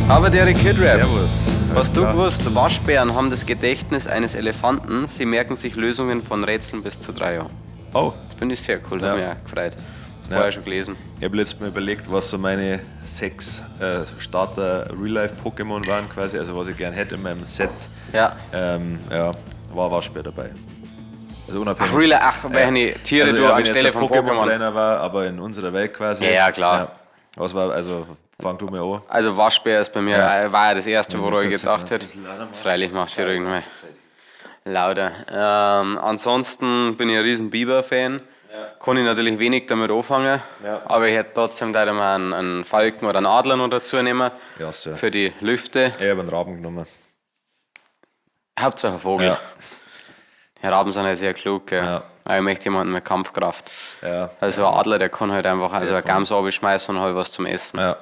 Aber der Kid Rap. Servus. Hast du gewusst, Waschbären haben das Gedächtnis eines Elefanten. Sie merken sich Lösungen von Rätseln bis zu 3 Jahren. Oh, Finde ich sehr cool, habe mich auch gefreut. Das vorher schon gelesen. ich habe letztes Mal überlegt, was so meine 6 Starter-Real-Life-Pokémon waren quasi, also was ich gern hätte in meinem Set. Ja. War Waschbär dabei. Also unabhängig. Welche Tiere also, du wenn ich anstelle jetzt von ein Pokémon. Pokémon-Trainer war, aber in unserer Welt quasi. Ja, klar. Ja. Was war, also fang du mir an. Also Waschbär ist bei mir, war ja das erste, woran ich gedacht hätte. hätte. Freilich macht die ruhig mal lauter. Ansonsten bin ich ein riesen Biber-Fan. Kann ich natürlich wenig damit anfangen, aber ich hätte trotzdem da mal einen Falken oder einen Adler noch dazu nehmen Ja, sehr. für die Lüfte. Ich habe einen Raben genommen. Hauptsache ein Vogel. Ja. Die Raben sind ja sehr klug, gell? Ja. Aber ich möchte jemanden mit Kampfkraft. Ja. Also ein Adler, der kann halt einfach eine Gams abschmeißen und halt was zum Essen. Ja.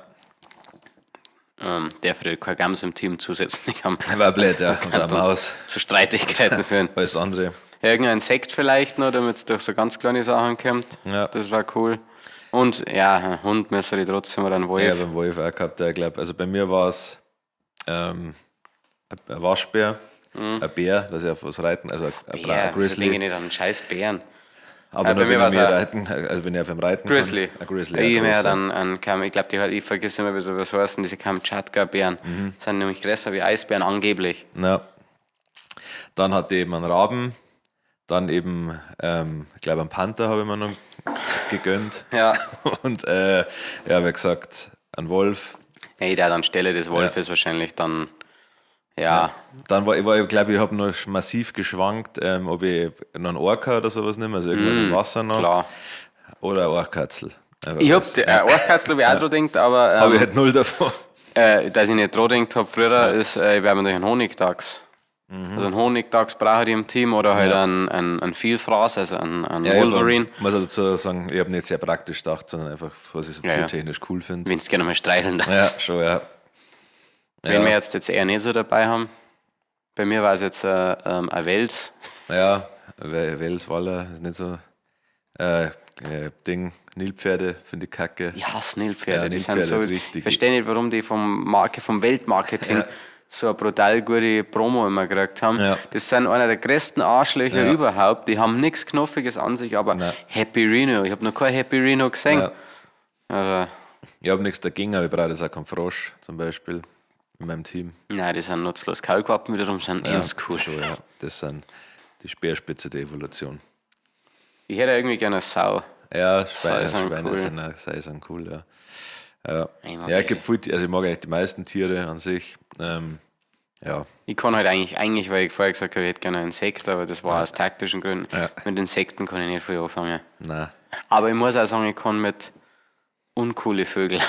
Der würde keine Gams im Team zusätzlich haben. War blöd, ja. Und Kann eine uns Maus. zu Streitigkeiten führen. Alles andere. Irgendein Insekt vielleicht noch, damit es durch so ganz kleine Sachen kommt. Ja. Das war cool. Und ja, ein Hund müsste ich trotzdem oder ein Wolf. Ja, beim Wolf auch gehabt, ich glaube. Also bei mir war es ein Waschbär, ein Bär, dass ich auf was reiten, also ein Bär, so Grizzly. denke ich nicht an einen scheiß Bären. Aber bei nur mir wenn war's ich mir auch- reiten, also wenn ich auf dem Reiten Grizzly. kann. Ein Grizzly. Ich ein mehr großer. dann ich glaube, ich vergesse immer, wie so was heißen, diese Kamtschatka-Bären. Sind nämlich größer wie Eisbären angeblich. Ja. Dann hatte ich eben einen Raben, dann eben, ich glaube, einen Panther habe ich mir noch gegönnt. Ja. Und wie gesagt, einen Wolf. Hey, der anstelle des Wolfes wahrscheinlich dann, ja. Dann ich glaube, ich habe noch massiv geschwankt, ob ich noch einen Orca oder sowas nehme, also irgendwas im Wasser noch. Klar. Oder ein Orchkatzel. Ich habe Orchkatzel habe ich auch dran gedacht, aber Aber ich hätte null davon. dass ich nicht dran gedacht habe früher, ist, ich werde mir durch einen Honigdachs. Also einen Honigdachs brauche ich im Team oder halt einen Vielfraß, also einen Wolverine. Ich muss auch dazu sagen, ich habe nicht sehr praktisch gedacht, sondern einfach, was ich so Ja, ja. tiertechnisch cool finde. Wenn du gerne mal streicheln Ja, darfst. schon, ja. Wenn wir jetzt eher nicht so dabei haben. Bei mir war es jetzt ein Wels. Ja, Welswaller ist nicht so. Nilpferde finde ich kacke. Ich hasse Nilpferde. Ja, Die Nilpferde sind so, richtig. ich verstehe nicht, warum die vom Weltmarketing so eine brutal gute Promo immer gekriegt haben. Ja. Das sind einer der größten Arschlöcher Ja. überhaupt. Die haben nichts Knuffiges an sich, aber Nein. Happy Rhino. Ich habe noch kein Happy Rhino gesehen. Ja. Also, Ich habe nichts dagegen, aber ich brauche das auch keinen Frosch zum Beispiel in meinem Team. nein, die sind nutzlos. Kaulquappen wiederum sind ins cool. Schon, ja. Das sind die Speerspitze der Evolution. Ich hätte irgendwie gerne eine Sau. Ja, Sei sind Schweine cool. sind cool, ja. Ja, Ich mag ja welche. gibt viel, also ich mag eigentlich die meisten Tiere an sich. Ja, Ich kann halt eigentlich, weil ich vorher gesagt habe, ich hätte gerne einen Insekt, aber das war aus taktischen Gründen. Ja. Mit Insekten kann ich nicht viel anfangen. nein. Aber ich muss auch sagen, ich kann mit uncoole Vögel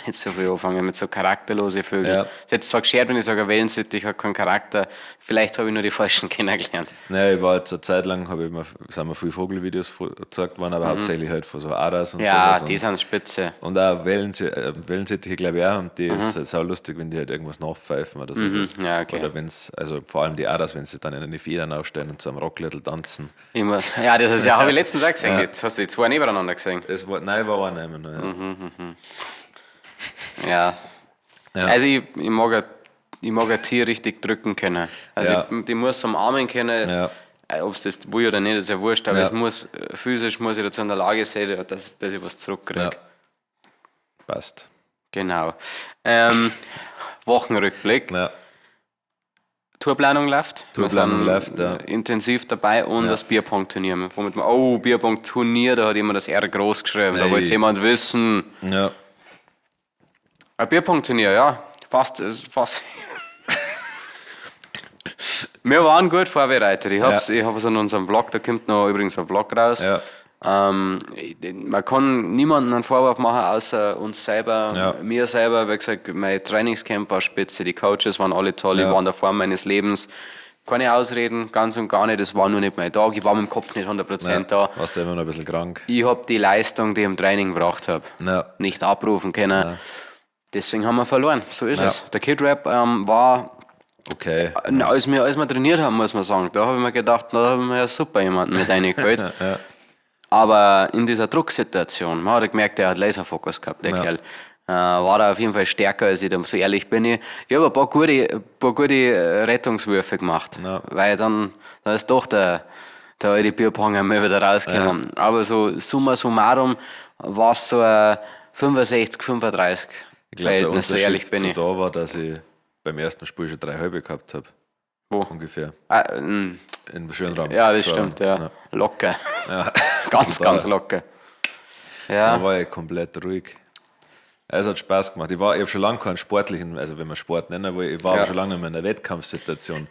nicht so viel anfangen, mit so charakterlose Vögeln. Ja. Das ist jetzt zwar geschert, wenn ich sage, Wellensittich hat keinen Charakter. Vielleicht habe ich nur die falschen kennengelernt. Nein, ich war jetzt eine Zeit lang, sind mir viele Vogelvideos gezeigt worden, aber hauptsächlich halt von so Aras und Ja, sowas. die sind spitze. Und auch Wellensittiche, glaube ich auch, und die ist halt sau lustig, wenn die halt irgendwas nachpfeifen oder sowas. Ja, okay. Oder wenn's, also vor allem die Aras, wenn sie dann in eine Federn aufstellen und so am Rocklöttel tanzen. Ja, das ist ja, habe ich letztens auch gesehen. Jetzt hast du die zwei nebeneinander gesehen. Nein, war einer immer noch. Ja. Ja. Also ich mag ein Tier richtig drücken können. Also Ja. die muss umarmen können. Ja. Ob es das will oder nicht, ist ja wurscht, aber Ja. es muss, physisch muss ich dazu in der Lage sein, dass ich was zurückkriege. Ja. Passt. Genau. Wochenrückblick. Ja. Tourplanung läuft. Tourplanung Wir läuft, sind ja. intensiv dabei und das Bierpong-Turnier. Womit man, Bierpong-Turnier, da hat jemand das R groß geschrieben. Da Hey. wollte jemand wissen. Ja. Ein Bierpong-Turnier, ja. Fast. Wir waren gut vorbereitet. Ich hab's in unserem Vlog, da kommt noch übrigens ein Vlog raus. Ja. Man kann niemanden einen Vorwurf machen, außer uns selber. Ja. Mir selber, wie gesagt, mein Trainingscamp war spitze, die Coaches waren alle toll, Ja. ich war in der Form meines Lebens. Keine Ausreden, ganz und gar nicht, das war nur nicht mein Tag. Ich war mit dem Kopf nicht 100% da. Warst du immer noch ein bisschen krank? Ich habe die Leistung, die ich im Training gebracht habe, Ja. nicht abrufen können. Deswegen haben wir verloren, so ist Ja. es. Der Kid Rap war, Okay. als wir trainiert haben, muss man sagen, da habe ich mir gedacht, da haben wir ja super jemanden mit reingeholt. Aber in dieser Drucksituation, man hat gemerkt, er hat Laserfokus gehabt, der Ja. Kerl. war er auf jeden Fall stärker als ich, so ehrlich bin ich. Ich habe ein paar gute Rettungswürfe gemacht, weil dann ist doch der alte Bierponger mal wieder rausgekommen. Ja. Aber so summa summarum war es so ein 65, 35 Verhältnis, so ehrlich bin ich. Da war, dass ich beim ersten Spiel schon 3 halbe gehabt habe. Wo? Ungefähr. Im Schönraum. Ja, das stimmt, ja. Locker. Ja. ganz locker. Ja. Da war ich komplett ruhig. Es hat Spaß gemacht. Ich habe schon lange keinen sportlichen, also wenn man Sport nennen will, ich war aber schon lange nicht mehr in einer Wettkampfsituation.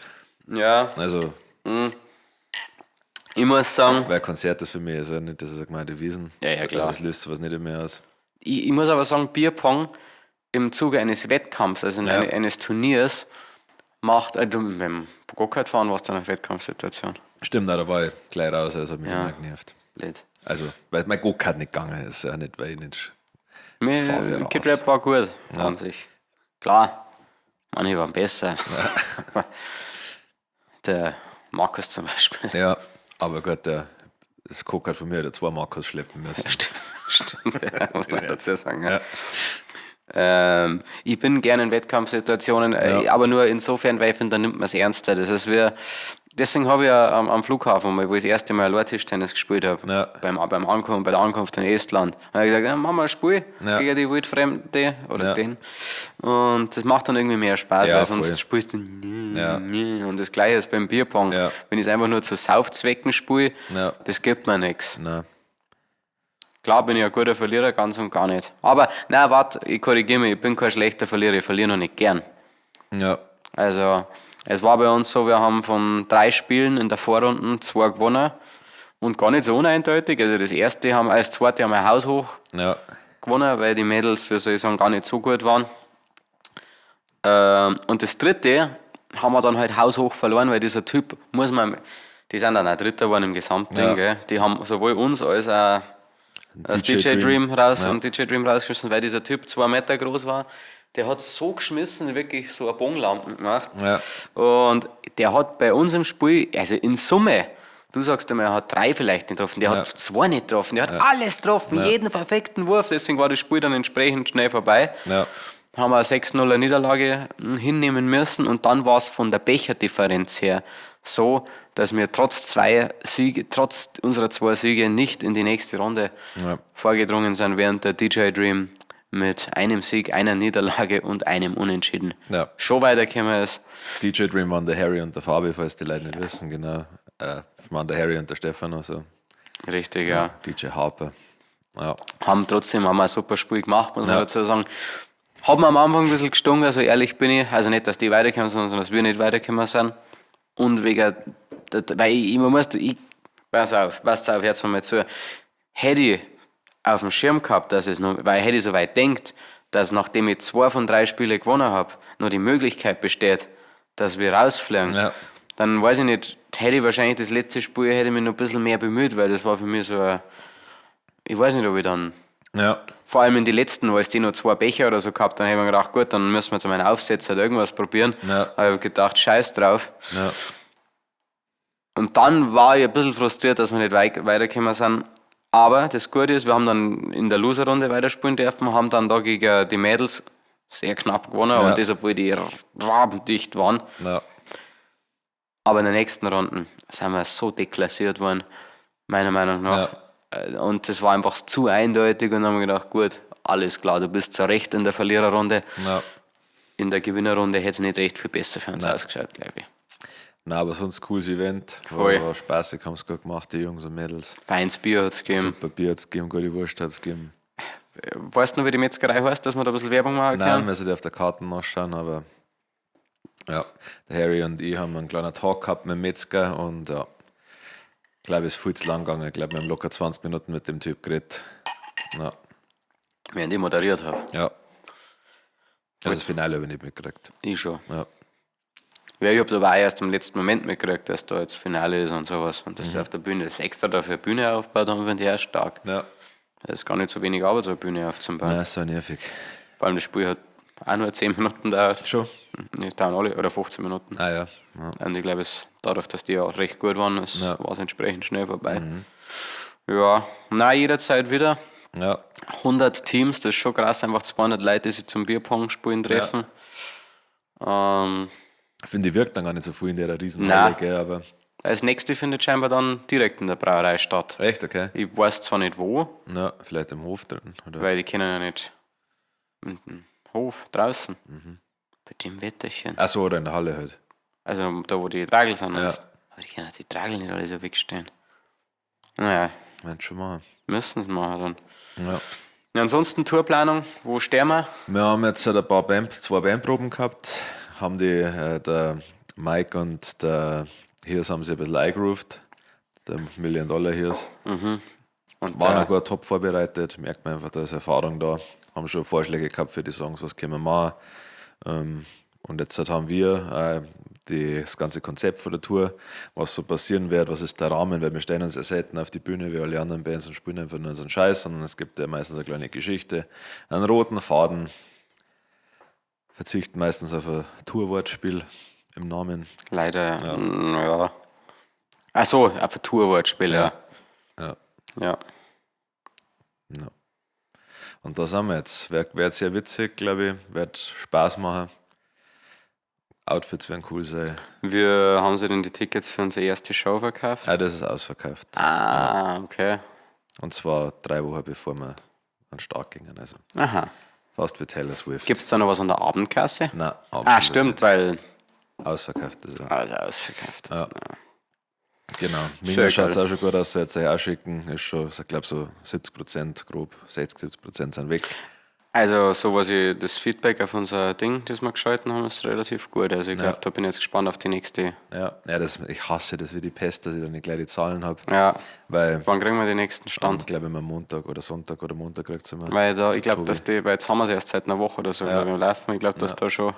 Ja. Also. Ich muss sagen. Weil Konzert ist für mich also nicht, das ist eine gemeinde Wiesen. Ja, klar. Also das löst sowas nicht mehr aus. Ich muss aber sagen, Bierpong im Zuge eines Wettkampfs, also eines Turniers, macht, du mit dem Go-Kart fahren warst du in einer Wettkampfsituation. Stimmt, da war ich gleich raus, also hat mich immer genervt. Blöd. Also, weil mein Go-Kart nicht gegangen ist, ja nicht, weil ich nicht. Kid-Rap war gut an sich. Klar, manche waren besser. Ja. Der Markus zum Beispiel. Ja, aber gut, das Go-Kart von mir hat 2 Markus schleppen müssen. Ja, stimmt, ja, muss man dazu sagen. Ja. Ich bin gerne in Wettkampfsituationen, aber nur insofern, weil ich finde, da nimmt man es ernster. Das ist deswegen habe ich ja am Flughafen, wo ich das erste Mal Tischtennis gespielt habe, bei der Ankunft in Estland, habe ich gesagt, ja, machen wir ein Spiel gegen die Wildfremde oder den. Und das macht dann irgendwie mehr Spaß, weil sonst spielst du nie. Und das Gleiche ist beim Bierpong. Ja. Wenn ich es einfach nur zu Saufzwecken spiele, das gibt mir nichts. Klar bin ich ein guter Verlierer, ganz und gar nicht. Aber, nein, warte, ich korrigiere mich, ich bin kein schlechter Verlierer, ich verliere noch nicht gern. Ja. Also, es war bei uns so, wir haben von 3 Spielen in der Vorrunde 2 gewonnen und gar nicht so uneindeutig. Also das zweite haben wir haushoch gewonnen, weil die Mädels, wie soll ich sagen, gar nicht so gut waren. Und das dritte haben wir dann halt haushoch verloren, weil dieser Typ, die sind dann auch Dritter geworden im Gesamtding, gell? Die haben sowohl uns als auch das DJ Dream rausgeschmissen, weil dieser Typ 2 Meter groß war. Der hat so geschmissen, wirklich so eine Bogenlampe gemacht. Ja. Und der hat bei uns im Spiel, also in Summe, du sagst einmal, er hat 3 vielleicht nicht getroffen, der hat 2 nicht getroffen, der hat alles getroffen, jeden perfekten Wurf, deswegen war das Spiel dann entsprechend schnell vorbei. Ja. Haben wir eine 6-0 Niederlage hinnehmen müssen und dann war es von der Becherdifferenz her so, dass wir trotz unserer 2 Siege nicht in die nächste Runde vorgedrungen sind, während der DJ Dream mit einem Sieg, einer Niederlage und einem Unentschieden schon weitergekommen ist. DJ Dream waren der Harry und der Fabi, falls die Leute nicht wissen, genau. Waren der Harry und der Stefan also. Richtig, ja. DJ Harper. Ja. Haben ein super Spiel gemacht, muss man dazu sagen. Haben am Anfang ein bisschen gestunken, also ehrlich bin ich. Also nicht, dass die weiterkommen, sondern dass wir nicht weitergekommen sind. Und weil pass auf, jetzt mal zu. Hätte ich auf dem Schirm gehabt, weil hätte ich so weit denkt, dass nachdem ich 2 von 3 Spiele gewonnen habe, noch die Möglichkeit besteht, dass wir rausfliegen, dann weiß ich nicht, hätte ich wahrscheinlich das letzte Spiel hätte mich noch ein bisschen mehr bemüht, weil das war für mich so ich weiß nicht, ob ich dann vor allem in die letzten, weil es die noch 2 Becher oder so gehabt, dann habe ich mir gedacht, gut, dann müssen wir zu meinem Aufsetzer halt irgendwas probieren. Ja. Aber ich habe gedacht, scheiß drauf. Ja. Und dann war ich ein bisschen frustriert, dass wir nicht weitergekommen sind. Aber das Gute ist, wir haben dann in der Loser-Runde weiterspielen dürfen, haben dann da gegen die Mädels sehr knapp gewonnen und das, obwohl die rabendicht waren. Ja. Aber in den nächsten Runden sind wir so deklassiert worden, meiner Meinung nach. Ja. Und das war einfach zu eindeutig und dann haben wir gedacht, gut, alles klar, du bist zu Recht in der Verliererrunde. Ja. In der Gewinnerrunde hätte es nicht recht viel besser für uns ausgeschaut, glaube ich. Nein, aber sonst ein cooles Event. War spaßig, haben es gut gemacht, die Jungs und Mädels. Feines Bier hat es gegeben. Super Bier hat es gegeben, gute Wurst hat es gegeben. Weißt du noch, wie die Metzgerei heißt, dass wir da ein bisschen Werbung machen können? Nein, wir müssen auf der Karte nachschauen, aber ja, der Harry und ich haben einen kleinen Talk gehabt mit dem Metzger und ja, ich glaube, es ist viel zu lang gegangen. Ich glaube, wir haben locker 20 Minuten mit dem Typ geredet. Ja. Während ich moderiert habe. Ja. Also das Finale habe ich nicht mitgekriegt. Ich schon. Ja. Ja, ich habe aber auch erst im letzten Moment mitgekriegt, dass da jetzt Finale ist und sowas. Und dass sie auf der Bühne das extra dafür eine Bühne aufgebaut haben, finde ich auch stark. Ja. Das ist gar nicht so wenig Arbeit, so eine Bühne aufzubauen. Nein, so nervig. Vor allem das Spiel hat auch nur 10 Minuten gedauert. Schon? Nicht dauern alle, oder 15 Minuten. Ah ja. Und ich glaube, dadurch, dass die auch recht gut waren, war es entsprechend schnell vorbei. Ja, nein, jederzeit wieder. Ja. 100 Teams, das ist schon krass, einfach 200 Leute, die sich zum Bierpong-Spielen treffen. Ich finde, die wirkt dann gar nicht so viel in der Nein. Riesenhalle, gell, aber... Das nächste findet scheinbar dann direkt in der Brauerei statt. Echt, okay? Ich weiß zwar nicht wo, Ja, vielleicht im Hof drin, oder? weil die kennen ja nicht im Hof draußen. Bei dem Wetterchen. Ach so, oder in der Halle halt. Also da, wo die Tragel sind. Ja. Aber die können die Tragel nicht alle so wegstehen. Naja, Mensch, schon mal. müssen sie machen dann. Ja. Ja, ansonsten Tourplanung, wo stehen wir? Wir haben jetzt zwei Bandproben gehabt, haben der Mike und der Hirs haben sich ein bisschen eingegroovt, der $1 Million Hirs. Und Waren auch gut top vorbereitet, merkt man einfach, da ist Erfahrung da. Haben schon Vorschläge gehabt für die Songs, was können wir machen. Und jetzt haben wir das ganze Konzept von der Tour, was so passieren wird, was ist der Rahmen, weil wir stellen uns ja selten auf die Bühne wie alle anderen Bands und spielen einfach nur unseren Scheiß, sondern es gibt ja meistens eine kleine Geschichte, einen roten Faden, verzichten meistens auf ein Tourwortspiel im Namen. Leider, ja. Achso, auf ein Tourwortspiel, ja. Ja. Ja. Ja. Und da sind wir jetzt. Wird sehr witzig, glaube ich, wird Spaß machen. Outfits werden cool sein. Wir haben sie denn die Tickets für unsere erste Show verkauft? Ah, das ist ausverkauft. Okay. Und zwar 3 Wochen bevor wir an den Start gingen. Also Aha. fast wie Taylor Swift. Gibt es da noch was an der Abendkasse? Nein, Stimmt, nicht. weil Ausverkauft ist er. alles ausverkauft ist. Ja. Genau. Sehr Mir schaut es geil. auch schon gut aus, jetzt auch schicken. Ist schon, ich glaube, so 70%, grob 60-70% sind weg. Also, so was ich, das Feedback auf unser Ding, das wir geschalten haben, ist relativ gut. Also, ich glaube, da bin ich jetzt gespannt auf die nächste. Ja, ich hasse das wie die Pest, dass ich dann nicht gleich die Zahlen habe. Ja. Weil Wann kriegen wir den nächsten ich Stand? glaube, immer Montag oder Sonntag oder Montag kriegt es immer. Weil da, ich glaube, dass weil jetzt haben wir es erst seit einer Woche oder so Ja. beim Laufen. Ich glaube, dass da schon ein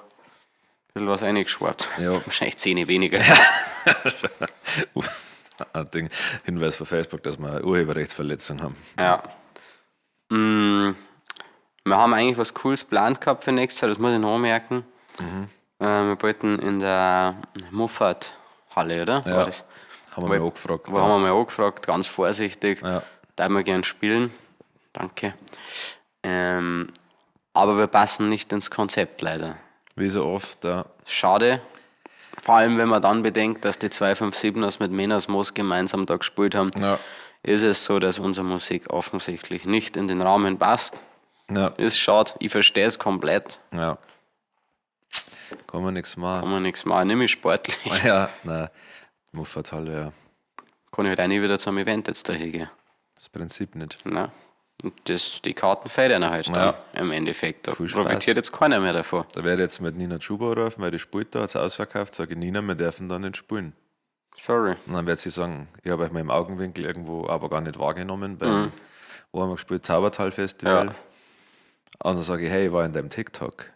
bisschen was reingeschwart. Ja. Wahrscheinlich 10 weniger. Ein Ding, Hinweis von Facebook, dass wir eine Urheberrechtsverletzung haben. Ja. Wir haben eigentlich was Cooles geplant gehabt für nächstes Jahr, das muss ich noch merken. Wir wollten in der Muffat-Halle, oder? Ja, War das? haben wir mal angefragt. Wo haben wir mal angefragt, ganz vorsichtig. Ja. Da wir gern spielen. Danke. Aber wir passen nicht ins Konzept leider. Wie so oft, ja. Schade. Vor allem, wenn man dann bedenkt, dass die 257ers mit Menas Moos gemeinsam da gespielt haben, Ja. ist es so, dass unsere Musik offensichtlich nicht in den Rahmen passt. Ja. Ist schade, ich verstehe es komplett. Ja. Kann man nichts machen. Kann man nichts machen, nicht mehr sportlich. Ja, nein. Muffathalle, ja. Kann ich halt auch nie wieder zum Event jetzt da hingehen. Das Prinzip nicht. Ne? Und die Karten fehlen halt dann Ja. im Endeffekt. Da Viel Spaß. profitiert jetzt keiner mehr davon. Da werde ich jetzt mit Nina Chuba rufen, weil die spielt da, hat es ausverkauft, sage ich, Nina, wir dürfen da nicht spielen. Sorry. Und dann wird sie sagen, ich habe euch mal im Augenwinkel irgendwo aber gar nicht wahrgenommen, beim, wo haben wir gespielt, Zaubertal Festival. Ja. Und dann sage ich, hey, ich war in deinem TikTok.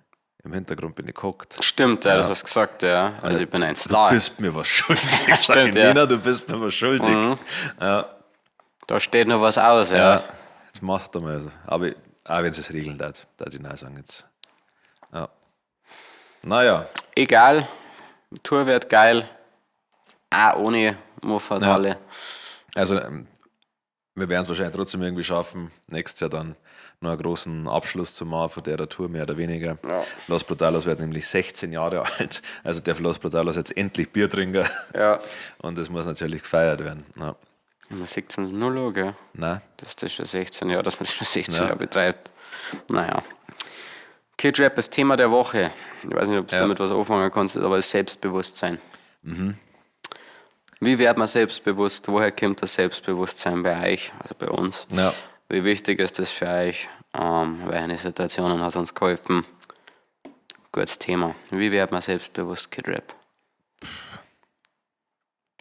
Im Hintergrund bin ich geguckt. Stimmt, ja, das hast du gesagt, ja. Also ich bin ein Du Star. bist mir was schuldig. Sag Stimmt, ich, ja. Nina, du bist mir was schuldig. Ja, Da steht noch was aus, ja. ja, das macht er mal. Aber auch wenn sie es regeln, da ich nein sagen jetzt. Ja. Naja, Egal, Tour wird geil. Auch ohne Muffathalle. also wir werden es wahrscheinlich trotzdem irgendwie schaffen, nächstes Jahr dann noch einen großen Abschluss zu machen von der Tour, mehr oder weniger. Ja. Los Brutalos wird nämlich 16 Jahre alt, also darf Los Brutalos jetzt endlich Bier trinken. Ja. Und das muss natürlich gefeiert werden. Ja. Man sieht es null an, gell? Nein, Das ist schon 16 Jahre, dass man das schon 16 Ja. Jahre betreibt. Naja. Kid Rap, das Thema der Woche. Ich weiß nicht, ob du Ja. damit was anfangen kannst, aber das Selbstbewusstsein. Wie wird man selbstbewusst? Woher kommt das Selbstbewusstsein bei euch, also bei uns? Ja. Wie wichtig ist das für euch? Welche Situationen hat uns geholfen? Gutes Thema. Wie wird man selbstbewusst, Kid Rap?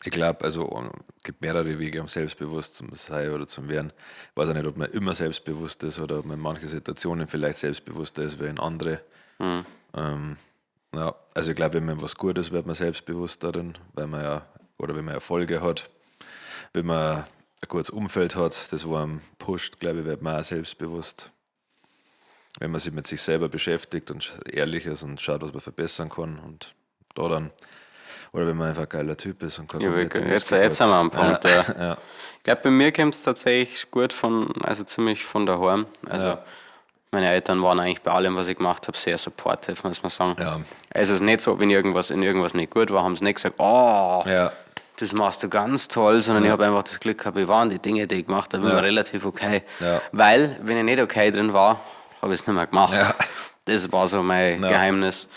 ich glaube, also es gibt mehrere Wege, um selbstbewusst zu sein oder zu werden. Ich weiß auch nicht, ob man immer selbstbewusst ist oder ob man in manchen Situationen vielleicht selbstbewusster ist wie in andere. Ja, also ich glaube, wenn man was Gutes wird man selbstbewusst darin, weil man ja, oder wenn man Erfolge hat, wenn man ein gutes Umfeld hat, das wo einem pusht, glaube ich, wird man auch selbstbewusst. Wenn man sich mit sich selber beschäftigt und ehrlich ist und schaut, was man verbessern kann und da dann Oder wenn man einfach ein geiler Typ ist und Ja, jetzt sind wir am Punkt. Ja. Ich glaube, bei mir kommt es tatsächlich gut ziemlich von daheim. Also meine Eltern waren eigentlich bei allem, was ich gemacht habe, sehr supportive, muss man sagen. Ja. Es ist nicht so, wenn irgendwas nicht gut war, haben sie nicht gesagt, das machst du ganz toll, sondern ich habe einfach das Glück gehabt, waren die Dinge, die ich gemacht habe, immer relativ okay. Ja. Weil, wenn ich nicht okay drin war, habe ich es nicht mehr gemacht. Ja. Das war so mein Geheimnis.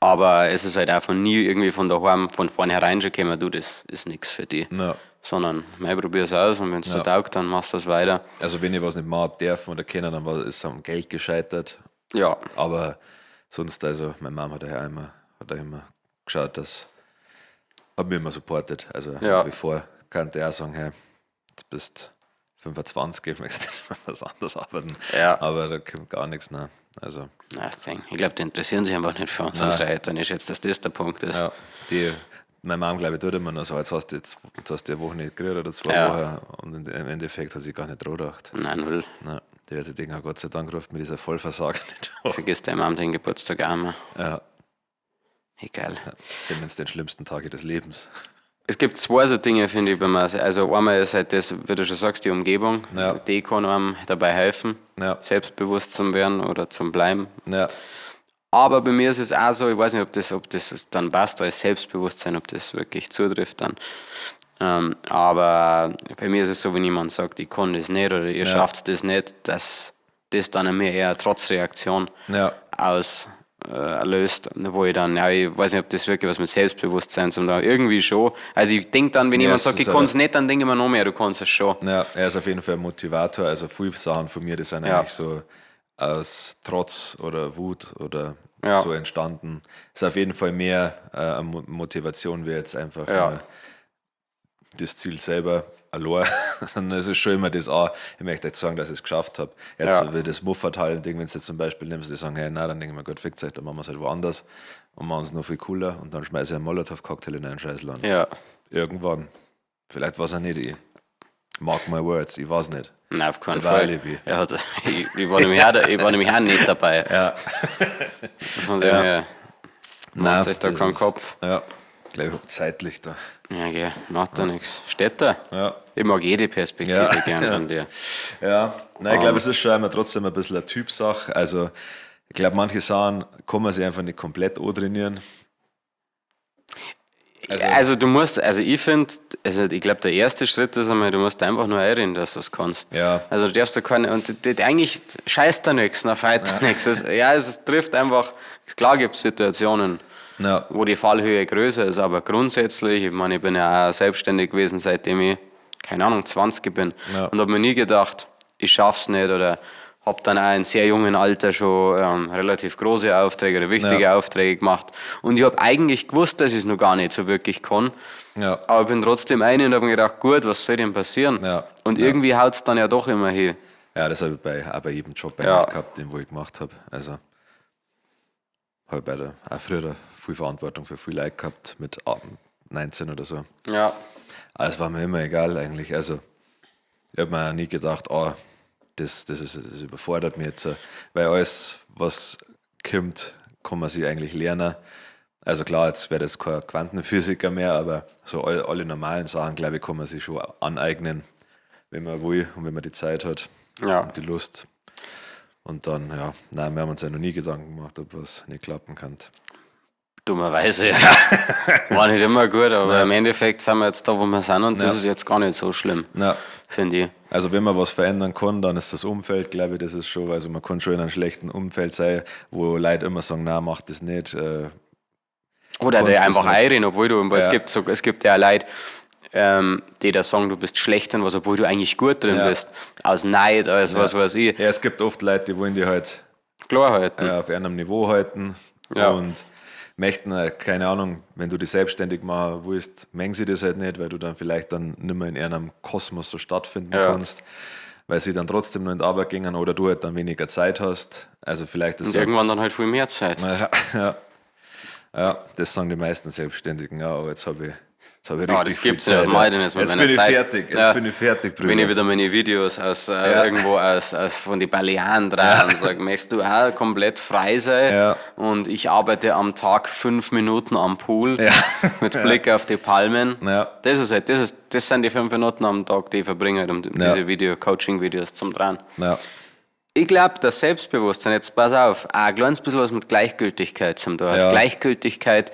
Aber es ist halt einfach nie irgendwie von daheim von vornherein schon gekommen, du, das ist nichts für dich. Ja. Sondern, probier es aus und wenn es dir taugt, dann machst du es weiter. Also wenn ich was nicht machen dürfen oder können, dann ist es am Geld gescheitert. Ja. Aber sonst, also meine Mama hat ja immer geschaut, hat mich immer supportet. Also bevor kann ich auch sagen, hey, jetzt bist 25, ich möchte nicht mehr was anderes arbeiten. Ja. Aber da kommt gar nichts nach. Also. Ich glaube, die interessieren sich einfach nicht für uns. Unsere Eltern ist jetzt, dass das der Punkt ist. Ja. Meine Mama, glaube ich, tut immer noch so, jetzt hast du eine Woche nicht gekriegt oder 2 Wochen und im Endeffekt hat sie gar nicht dran gedacht. Nein, null. Ja, die wird sich denken, Gott sei Dank ruft mir dieser Vollversager nicht. Vergiss deine Mama den Geburtstag auch mal. Ja. Egal. Ja, sind jetzt den schlimmsten Tage des Lebens. Es gibt 2 so Dinge, finde ich, bei mir. Also einmal ist halt das, wie du schon sagst, die Umgebung, die kann einem dabei helfen, selbstbewusst zu werden oder zum Bleiben. Ja. Aber bei mir ist es auch so, ich weiß nicht, ob das dann passt als Selbstbewusstsein, ob das wirklich zutrifft dann. Aber bei mir ist es so, wenn jemand sagt, ich kann das nicht oder ihr schafft das nicht, dass das dann mir eher eine Trotzreaktion auslöst, wo ich dann, ich weiß nicht, ob das wirklich was mit Selbstbewusstsein zu tun hat, irgendwie schon. Also ich denke dann, wenn jemand sagt, ich kann es nicht, dann denke ich mir noch mehr, du kannst es schon. Ja, er ist auf jeden Fall ein Motivator, also viele Sachen von mir, die sind eigentlich so aus Trotz oder Wut oder so entstanden. Ist auf jeden Fall mehr eine Motivation, wie jetzt einfach das Ziel selber allein, sondern es ist schon immer das ich möchte jetzt sagen, dass ich es geschafft habe. Jetzt wie das Muffertal-Ding, wenn du jetzt zum Beispiel nimmst, die sagen, hey, nein, dann denke ich mir, Gott, fickt euch, dann machen wir es halt woanders und machen es noch viel cooler und dann schmeiße ich einen Molotow-Cocktail in einen Scheißland. Ja. Irgendwann. Vielleicht war es auch nicht ich. Mark my words, ich weiß nicht. Nein, auf keinen Fall. Ich war nämlich auch nicht dabei. Ja. Von dem her macht euch da keinen Kopf. Ja, gleich zeitlich da. Ja, okay, macht da nichts. Steht da? Ja. Ich mag jede Perspektive gerne an dir. Ja, nein, ich glaube, es ist schon immer trotzdem ein bisschen eine Typsache. Also, ich glaube, manche Sachen kann man sich einfach nicht komplett antrainieren. Ich finde, ich glaube, der erste Schritt ist einmal, du musst einfach nur erinnern, dass du es kannst. Ja. Also du darfst da keine, und eigentlich scheißt da nichts, nach feit nichts. Es trifft einfach, klar gibt es Situationen, wo die Fallhöhe größer ist, aber grundsätzlich, ich meine, ich bin ja auch selbstständig gewesen, seitdem ich, 20 bin und habe mir nie gedacht, ich schaff's nicht oder habe dann auch in sehr jungen Alter schon relativ große Aufträge oder wichtige Aufträge gemacht. Und ich habe eigentlich gewusst, dass ich es noch gar nicht so wirklich kann. Ja. Aber bin trotzdem ein und habe mir gedacht, gut, was soll denn passieren? Ja. Und irgendwie haut es dann ja doch immer hin. Ja, das habe ich auch bei jedem Job gehabt, den ich gemacht habe. Also habe auch früher viel Verantwortung für viele Leute gehabt, mit 19 oder so. Ja. Aber es war mir immer egal eigentlich. Also ich habe mir auch nie gedacht, das überfordert mich jetzt, weil alles, was kommt, kann man sich eigentlich lernen. Also klar, jetzt wäre das kein Quantenphysiker mehr, aber so alle normalen Sachen, glaube ich, kann man sich schon aneignen, wenn man will und wenn man die Zeit hat und die Lust. Und dann, wir haben uns ja noch nie Gedanken gemacht, ob was nicht klappen kann. Dummerweise, war nicht immer gut, aber im Endeffekt sind wir jetzt da, wo wir sind und das ist jetzt gar nicht so schlimm, finde ich. Also wenn man was verändern kann, dann ist das Umfeld, glaube ich, das ist schon, also man kann schon in einem schlechten Umfeld sein, wo Leute immer sagen, nein, mach das nicht. Oder die einfach einreden, obwohl es gibt ja Leute, die da sagen, du bist schlecht in was, obwohl du eigentlich gut drin bist. Aus Neid, aus was weiß ich. Ja, es gibt oft Leute, die wollen die halt klar halten. Auf einem Niveau halten und möchten, keine Ahnung, wenn du dich selbstständig machen willst, mengen sie das halt nicht, weil du dann vielleicht dann nicht mehr in einem Kosmos so stattfinden kannst, weil sie dann trotzdem noch in die Arbeit gehen oder du halt dann weniger Zeit hast. Also vielleicht und irgendwann dann halt viel mehr Zeit. Ja, das sagen die meisten Selbstständigen, aber jetzt habe ich Jetzt habe ich Ja, richtig das gibt's viel ja, was Zeit, mache ich denn jetzt mit Jetzt meiner bin ich Zeit? fertig, Ja. bin ich fertig, Bruder. Wenn ich wieder meine Videos irgendwo aus von den Balearen drehe und sage, möchtest du auch komplett frei sein? Ja. Und ich arbeite am Tag 5 Minuten am Pool mit Blick auf die Palmen. Ja. Das sind die 5 Minuten am Tag, die ich verbringe, um diese Coaching-Videos zum Drehen. Ja. Ich glaube, das Selbstbewusstsein, jetzt pass auf, auch ein kleines bisschen was mit Gleichgültigkeit zum tun hat. Ja. Gleichgültigkeit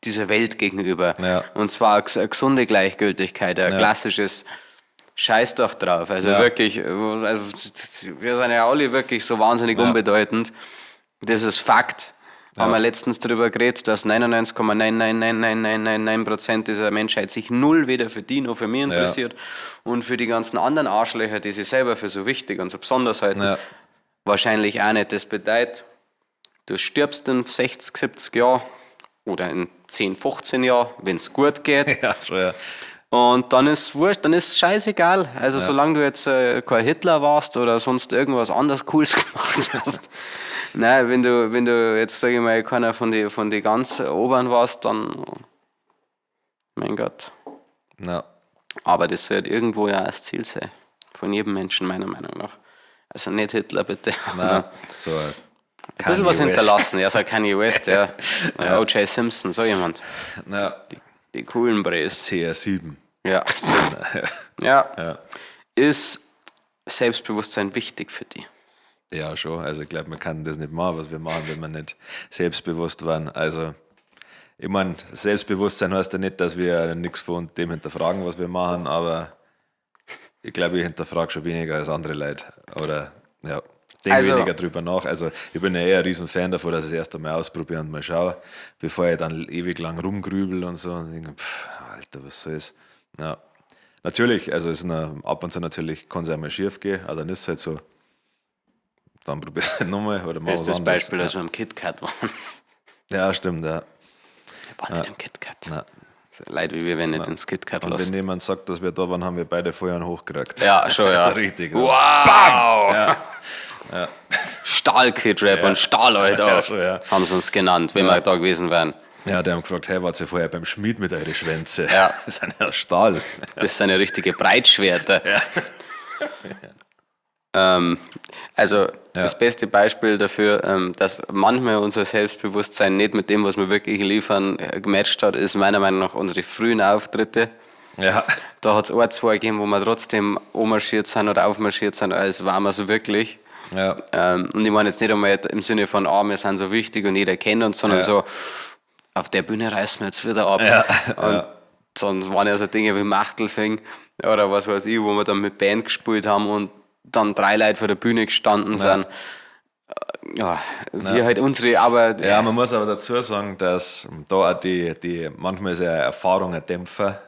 dieser Welt gegenüber. Ja. Und zwar eine gesunde Gleichgültigkeit, ein klassisches Scheiß doch drauf. Also wirklich, wir sind ja alle wirklich so wahnsinnig unbedeutend. Das ist Fakt. Haben wir letztens darüber geredet, dass 99,99999% dieser Menschheit sich null weder für die noch für mich interessiert und für die ganzen anderen Arschlöcher, die sie selber für so wichtig und so besonders halten, wahrscheinlich auch nicht. Das bedeutet, du stirbst in 60, 70 Jahren oder in 10, 15 Jahren, wenn es gut geht. Ja, schon, ja. Und dann ist wurscht, dann ist es scheißegal. Also solange du jetzt kein Hitler warst oder sonst irgendwas anderes Cooles gemacht hast. Nein, wenn du jetzt, sage ich mal, keiner von die ganz Oberen warst, dann, mein Gott. Ja. Aber das sollte irgendwo ja das Ziel sein. Von jedem Menschen, meiner Meinung nach. Also nicht Hitler, bitte. Nein, so ein bisschen was hinterlassen. Ja, so Kanye West, ja. O.J. Simpson, so jemand. Ja. Die coolen Brays. CR7. Ja. Ja. Ist Selbstbewusstsein wichtig für dich? Ja, schon. Also ich glaube, man kann das nicht machen, was wir machen, wenn wir nicht selbstbewusst waren. Also ich meine, Selbstbewusstsein heißt ja nicht, dass wir nichts von dem hinterfragen, was wir machen, aber ich glaube, ich hinterfrage schon weniger als andere Leute. Oder denke weniger drüber nach. Also ich bin ja eher ein riesen Fan davon, dass ich es erst einmal ausprobiere und mal schaue, bevor ich dann ewig lang rumgrübel und so und denke, Alter, was soll's. Ja. Natürlich, also es ist ab und zu natürlich, kann es einmal schief gehen, aber dann ist es halt so. Dann probierst du es halt nochmal oder mach was Bestes anderes. Beispiel, als wir im KitKat waren. Ja, stimmt, ja. Wir waren nicht im KitKat. Nein. So Leid, wie wir werden nicht ins KitKat Und lassen. wenn jemand sagt, dass wir da waren, haben wir beide Feuern hochgekriegt. Ja, schon, ja. Das ist richtig. Wow! Ja. Ja. Stahl-Kid-Rap und Stahl, Alter. Ja, schon, ja. Haben sie uns genannt, wenn wir da gewesen wären. Ja, die haben gefragt, hey, wart ihr vorher beim Schmied mit euren Schwänze? Ja. Das sind ja Stahl. Das sind ja richtige Breitschwerter. Ja. Also das beste Beispiel dafür, dass manchmal unser Selbstbewusstsein nicht mit dem, was wir wirklich liefern, gematcht hat, ist meiner Meinung nach unsere frühen Auftritte. Ja. Da hat es ein, zwei gegeben, wo wir trotzdem ummarschiert sind oder aufmarschiert sind, als waren wir so wirklich. Ja. Und ich meine jetzt nicht einmal im Sinne von, wir sind so wichtig und jeder kennt uns, sondern so, auf der Bühne reißen wir jetzt wieder ab. Ja. Und sonst waren ja so Dinge wie Machtelfing oder was weiß ich, wo wir dann mit Band gespielt haben und dann 3 Leute vor der Bühne gestanden sind. Ja, wir halt unsere, aber... Ja, man muss aber dazu sagen, dass da auch die manchmal ist ja Erfahrung ein Dämpfer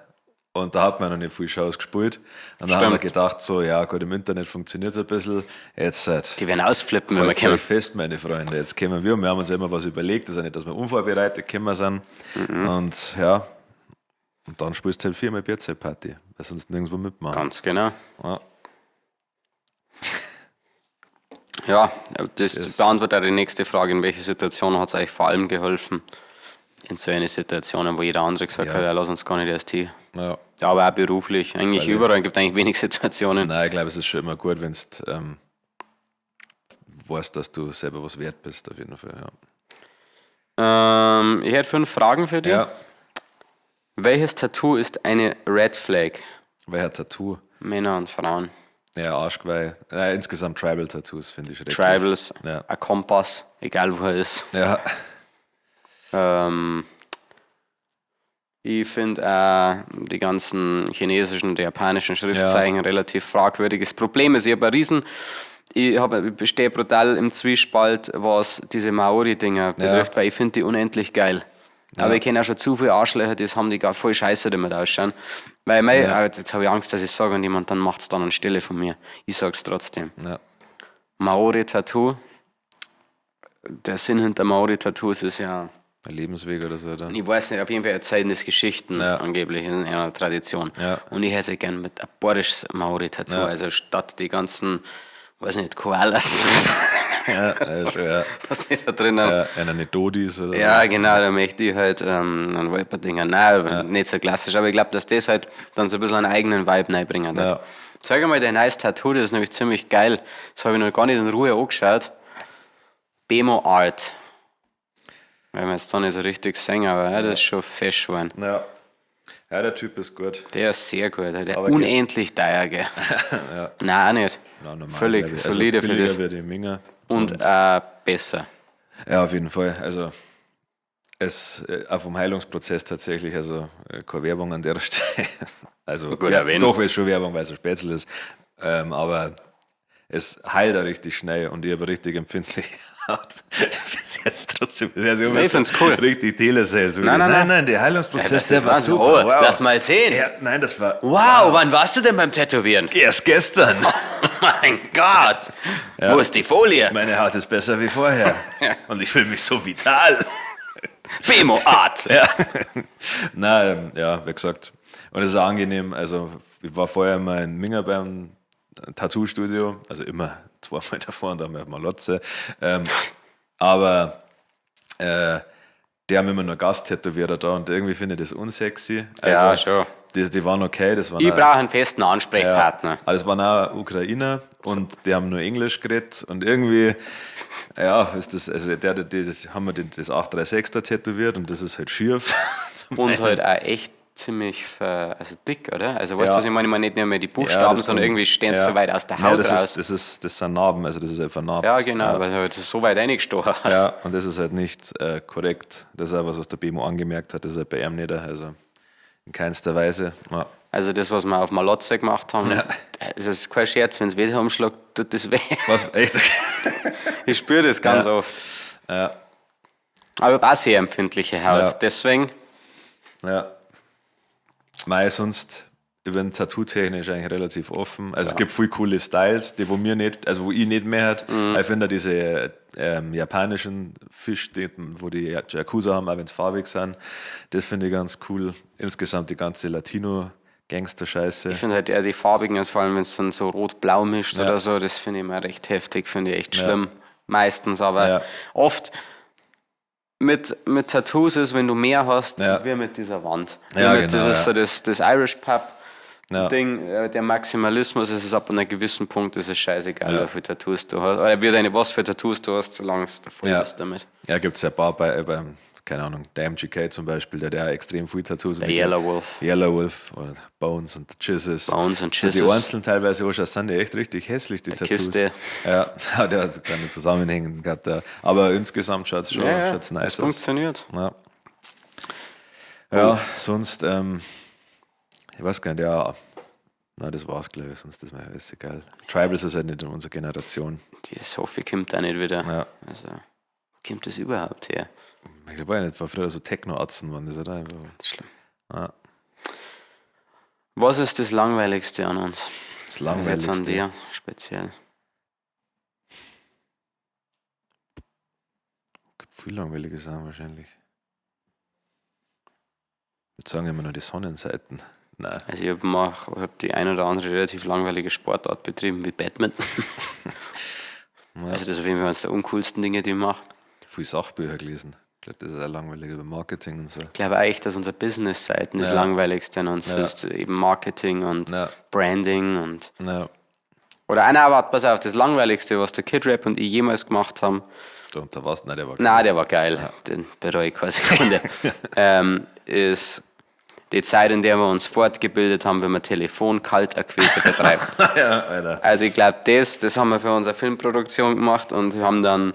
und da hat man noch nicht viel Shows gespielt. Und da haben wir gedacht, so, ja gut, im Internet funktioniert es ein bisschen, jetzt die werden ausflippen, wenn wir kommen. fest, meine Freunde, jetzt kommen wir und wir haben uns immer was überlegt, das ist ja nicht, dass wir unvorbereitet gekommen sind. Und ja, und dann spielst du halt 4-mal Bierzeit-Party, weil sonst nirgendwo mitmachen. Ganz genau. Ja. Ja, das beantwortet auch die nächste Frage. In welcher Situation hat es euch vor allem geholfen? In so einer Situation, wo jeder andere gesagt hat, ja, lass uns gar nicht erst hier. Ja. Ja, aber auch beruflich. Eigentlich überall gibt es eigentlich wenig Situationen. Nein, ich glaube, es ist schon immer gut, wenn du weißt, dass du selber was wert bist, auf jeden Fall. Ja. Ich hätte 5 Fragen für dich. Ja. Welches Tattoo ist eine Red Flag? Welcher Tattoo? Männer und Frauen. Ja, Arschgeweih. Insgesamt Tribal-Tattoos finde ich schrecklich. Tribals, Ja. ein Kompass, egal wo er ist. Ja. Ich finde die ganzen chinesischen und japanischen Schriftzeichen relativ fragwürdig. Das Problem ist, ich stehe brutal im Zwiespalt, was diese Maori-Dinger betrifft, weil ich finde die unendlich geil. Aber ich kenne auch schon zu viele Arschlöcher, die haben die gar voll scheiße damit ausschauen. Weil jetzt habe ich Angst, dass ich sage und jemand dann macht es dann anstelle von mir. Ich sage es trotzdem. Ja. Maori-Tattoo. Der Sinn hinter Maori-Tattoos ist ja, Ein Lebensweg oder so. Dann. ich weiß nicht, auf jeden Fall erzählen das Geschichten angeblich in einer Tradition. Ja. Und ich hätte gerne mit ein bayerisches Maori-Tattoo, also statt die ganzen, weiß nicht, Koalas schon, ja. Was die da drin haben. Ja, eine Dodis oder Ja, so. genau, da möchte ich halt einen Wolperdinger. Nein, nicht so klassisch, aber ich glaube, dass das halt dann so ein bisschen einen eigenen Vibe reinbringen wird. Ja. Sag mal, dein neues Tattoo, das ist nämlich ziemlich geil. Das habe ich noch gar nicht in Ruhe angeschaut. Bemo Art. Weil wir jetzt da nicht so richtig singen, aber ja, das ist schon fesch geworden. Ja. Ja, der Typ ist gut. Der ist sehr gut, der Aber unendlich teuer, gell? Ja. Nein, auch nicht. Ja, normal, Völlig glaube ich. solide also für das. Wird die Minge. Und besser. Ja, auf jeden Fall. Also es auch vom Heilungsprozess tatsächlich, also keine Werbung an der Stelle. Also Gut, ja, erwähnt. doch, weil es schon Werbung, weil es ein Spätzle ist. Aber es heilt auch richtig schnell und ich habe richtig empfindlich. Bis jetzt trotzdem. Also Ich find's cool. Richtig Telesale. So Nein. Der Heilungsprozess, Das der ist war Wahnsinn. super. Oh, Wow. lass mal sehen. Ja, nein, das war. Wow, wann warst du denn beim Tätowieren? Erst gestern. Oh mein Gott. Wo ist die Folie? Meine Haut ist besser wie vorher. Und ich fühle mich so vital. Bemo Art. Ja. Nein, ja, wie gesagt. Und es ist auch angenehm. Also, ich war vorher immer in Minga beim Tattoo-Studio. Also immer zweimal davor und dann mal Lotze. Aber die haben immer nur Gasttätowierer da und irgendwie finde ich das unsexy. Also, Ja, schon. Die waren okay. Das waren Ich auch- brauche einen festen Ansprechpartner. ja, aber es waren auch Ukrainer und die haben nur Englisch geredet und irgendwie, ja, ist das, also die haben mir das 836 da tätowiert und das ist halt schief. Und halt auch echt ziemlich also dick, oder? Also weißt du, Ja. was ich meine? Ich meine nicht nur mehr die Ja, Buchstaben, das sondern kann- irgendwie stehen ja. so weit aus der Nein, Haut das raus. das sind Narben, also das ist einfach Narben. Ja, genau, weil er halt so weit reingestochen hat. Ja, und das ist halt nicht korrekt. Das ist auch was der BMO angemerkt hat, das ist halt bei ihm nicht, also in keinster Weise. Ja. Also das, was wir auf Malotze gemacht haben, das ist kein Scherz, wenn es weh umschlägt, tut das weh. Was, echt? Ich spüre das ganz oft. Ja, Aber ich habe auch sehr empfindliche Haut, Ja. deswegen, ja. Mei, sonst, ich bin tattoo-technisch eigentlich relativ offen. Also es gibt viele coole Styles, die wo ich nicht mehr hat. Ich finde diese japanischen Fisch, wo die Yakuza haben, auch wenn es farbig sind, das finde ich ganz cool. Insgesamt die ganze Latino-Gangster-Scheiße. ich finde halt eher die farbigen, also vor allem wenn es dann so rot-blau mischt oder so, das finde ich immer recht heftig, finde ich echt schlimm. Meistens, aber Ja. oft mit Tattoos ist, wenn du mehr hast, Ja. wie mit dieser Wand. Ja, Wie mit, genau, das ist ja. so das Irish Pub Ja. Ding, der Maximalismus ist es ab einem gewissen Punkt, ist es scheißegal, wie viele Tattoos du hast. Oder was für Tattoos du hast, solange es voll Ja. ist damit. Ja, gibt es ja ein paar beim, keine Ahnung, der MGK zum Beispiel, der extrem viel Tattoos hat. Der Yellow Wolf. Yellow Wolf oder Bones und Jizzes. Bones and So die Jizzes. einzelnen teilweise anschaust, sind die echt richtig hässlich, die Tattoos. Kiste. Ja, der hat keine Zusammenhängen gehabt. Aber insgesamt schaut es schon schaut's nice das aus. funktioniert. Ja, sonst, ich weiß gar nicht, ja, nein, das war's glaube ich, sonst ist mir alles egal. Tribals ist halt nicht in unserer Generation. Die Sophie kommt da nicht wieder. Ja. Also, kommt das überhaupt her? Ich glaube nicht, war früher so Techno-Atzen, waren das oder einfach. Das ist schlimm. Ja. Was ist das Langweiligste an uns? Das Also jetzt Langweiligste. an dir speziell. Gibt viel langweilige Sachen wahrscheinlich. Ich würde sagen immer nur die Sonnenseiten. Nein. Also ich hab die ein oder andere relativ langweilige Sportart betrieben, wie Badminton. Also das ist auf jeden Fall eines der uncoolsten Dinge, die ich mache. Viel Sachbücher gelesen. Ich glaube, das ist auch langweilig über Marketing und so. Ich glaube auch echt, dass unsere Business-Seiten das Ja. Langweiligste an uns ist. Eben Marketing und Ja. Branding und... Ja, Oder einer, warte, pass auf, das Langweiligste, was der Kid Rap und ich jemals gemacht haben, da unter was? Nein, der war nein, der war geil, den bereue ich keine Sekunde, ist die Zeit, in der wir uns fortgebildet haben, wenn wir Telefon-Kaltakquise betreiben. ja, Alter. Also ich glaube, das haben wir für unsere Filmproduktion gemacht und wir haben dann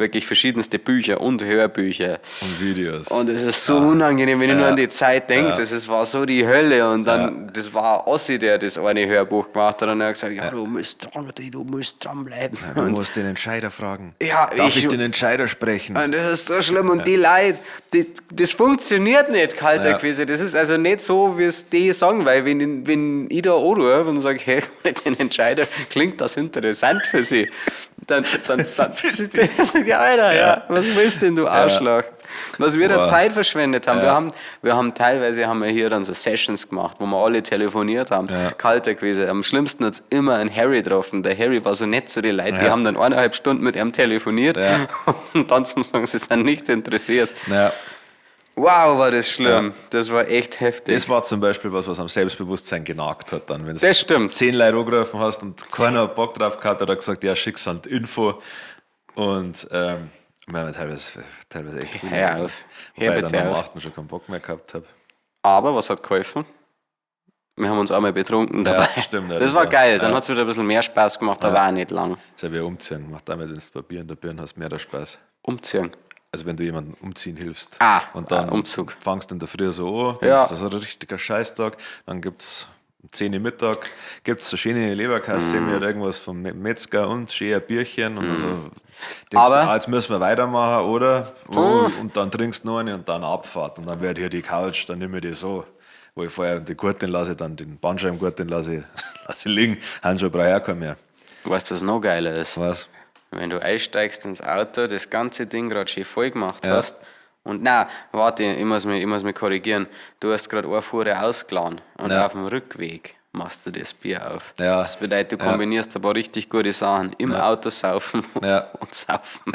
wirklich verschiedenste Bücher und Hörbücher. Und Videos. Und es ist so unangenehm, wenn ich nur an die Zeit denke. Das war so die Hölle. Und dann, das war Ossi, der das eine Hörbuch gemacht hat. Und er hat gesagt, ja, du musst dranbleiben. Du Und musst den Entscheider fragen. Ja, Darf ich den Entscheider sprechen? und das ist so schlimm. Und die Leute, das funktioniert nicht, Kaltakquise. Das ist also nicht so, wie es die sagen. Weil wenn ich da anrufe und sage, hey, den Entscheider, klingt das interessant für sie. Dann ja, Alter, ja. Was willst denn du, Arschloch? Was wir da Zeit verschwendet haben. Ja. Wir haben teilweise hier dann so Sessions gemacht, wo wir alle telefoniert haben. Ja. Kalter gewesen. Am schlimmsten hat es immer einen Harry getroffen. Der Harry war so nett zu den Leuten. Die haben dann 1,5 Stunden mit ihm telefoniert und dann zum Sagen, sie sind nicht interessiert. Ja. Wow, war das schlimm. Das war echt heftig. Das war zum Beispiel was am Selbstbewusstsein genagt hat. Dann, wenn du Das stimmt. 10 Leute angerufen hast und keiner hat Bock drauf gehabt, hat er gesagt, ja, schick's halt Info. Und wir haben teilweise echt viel. Hör auf. Wobei ich bitte dann am auf. 8. schon keinen Bock mehr gehabt habe. Aber was hat geholfen? Wir haben uns einmal betrunken dabei. Ja, stimmt. Ja, das war geil. Dann hat es wieder ein bisschen mehr Spaß gemacht, aber auch nicht lang. Das ist ja wie umziehen. Macht damit, wenn du bei Bier in der Birne hast, mehr der Spaß. Umziehen. Also wenn du jemanden umziehen hilfst. Und dann Umzug. fangst du in der Früh so an, denkst, das ist ein richtiger Scheißtag. Dann gibt es um 10 Uhr Mittag so schöne Leberkäse oder irgendwas vom Metzger und schön ein Bierchen. Und so. Denkst, Aber jetzt müssen wir weitermachen, oder? Und dann trinkst du noch eine und dann Abfahrt. Und dann wird hier die Couch, dann nehme ich die so. Wo ich vorher die Gurtin lasse, dann den Bandscheibengurtin lasse ich liegen. Handschuhe brauche ich auch keinen mehr. weißt du, was noch geiler ist? Was? Wenn du einsteigst ins Auto, das ganze Ding gerade schön voll gemacht hast. Und nein, warte, ich muss mich korrigieren. Du hast gerade eine Fuhre ausgeladen und auf dem Rückweg machst du das Bier auf. Ja. Das bedeutet, du kombinierst ein paar richtig gute Sachen. Im Auto saufen und saufen.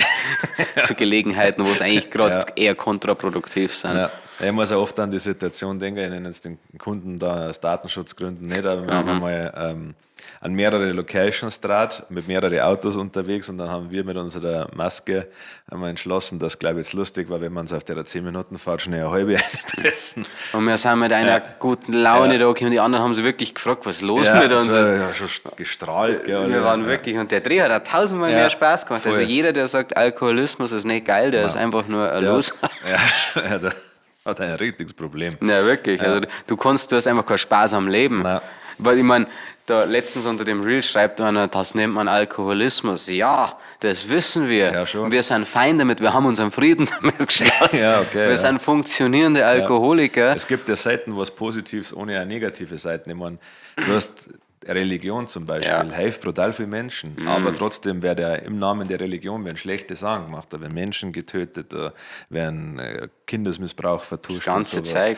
Zu Gelegenheiten, wo es eigentlich gerade eher kontraproduktiv sind. Ja. Ich muss auch oft an die Situation denken, ich nenne jetzt den Kunden da aus Datenschutzgründen nicht, aber wir haben einmal an mehrere Locations draht, mit mehreren Autos unterwegs und dann haben wir mit unserer Maske einmal entschlossen, dass, glaube ich, jetzt lustig war, wenn wir uns auf der 10 Minuten Fahrt schnell eine halbe einpressen. Und wir sind mit einer guten Laune da gekommen und die anderen haben sich wirklich gefragt, was los mit uns ist. Ja, schon gestrahlt. Gell, Wir waren wirklich, und der Dreh hat auch 1000-mal mehr Spaß gemacht. voll. Also jeder, der sagt, Alkoholismus ist nicht geil, der ist einfach nur ein Loser. Ja, der hat ein richtiges Problem. Ja, wirklich. Also du hast einfach keinen Spaß am Leben. Nein. Weil ich meine, da letztens unter dem Reel schreibt einer, das nennt man Alkoholismus. Ja, das wissen wir. Ja, schon. Wir sind fein damit, wir haben unseren Frieden damit geschlossen. Ja, okay, wir sind funktionierende Alkoholiker. Es gibt ja Seiten, was Positives ohne eine negative Seiten. Ich meine, du hast Religion zum Beispiel, hilft brutal für Menschen, aber trotzdem wird im Namen der Religion werden schlechte Sachen gemacht, da werden Menschen getötet, da werden Kindesmissbrauch vertuscht. Das ganze und sowas. Zeug.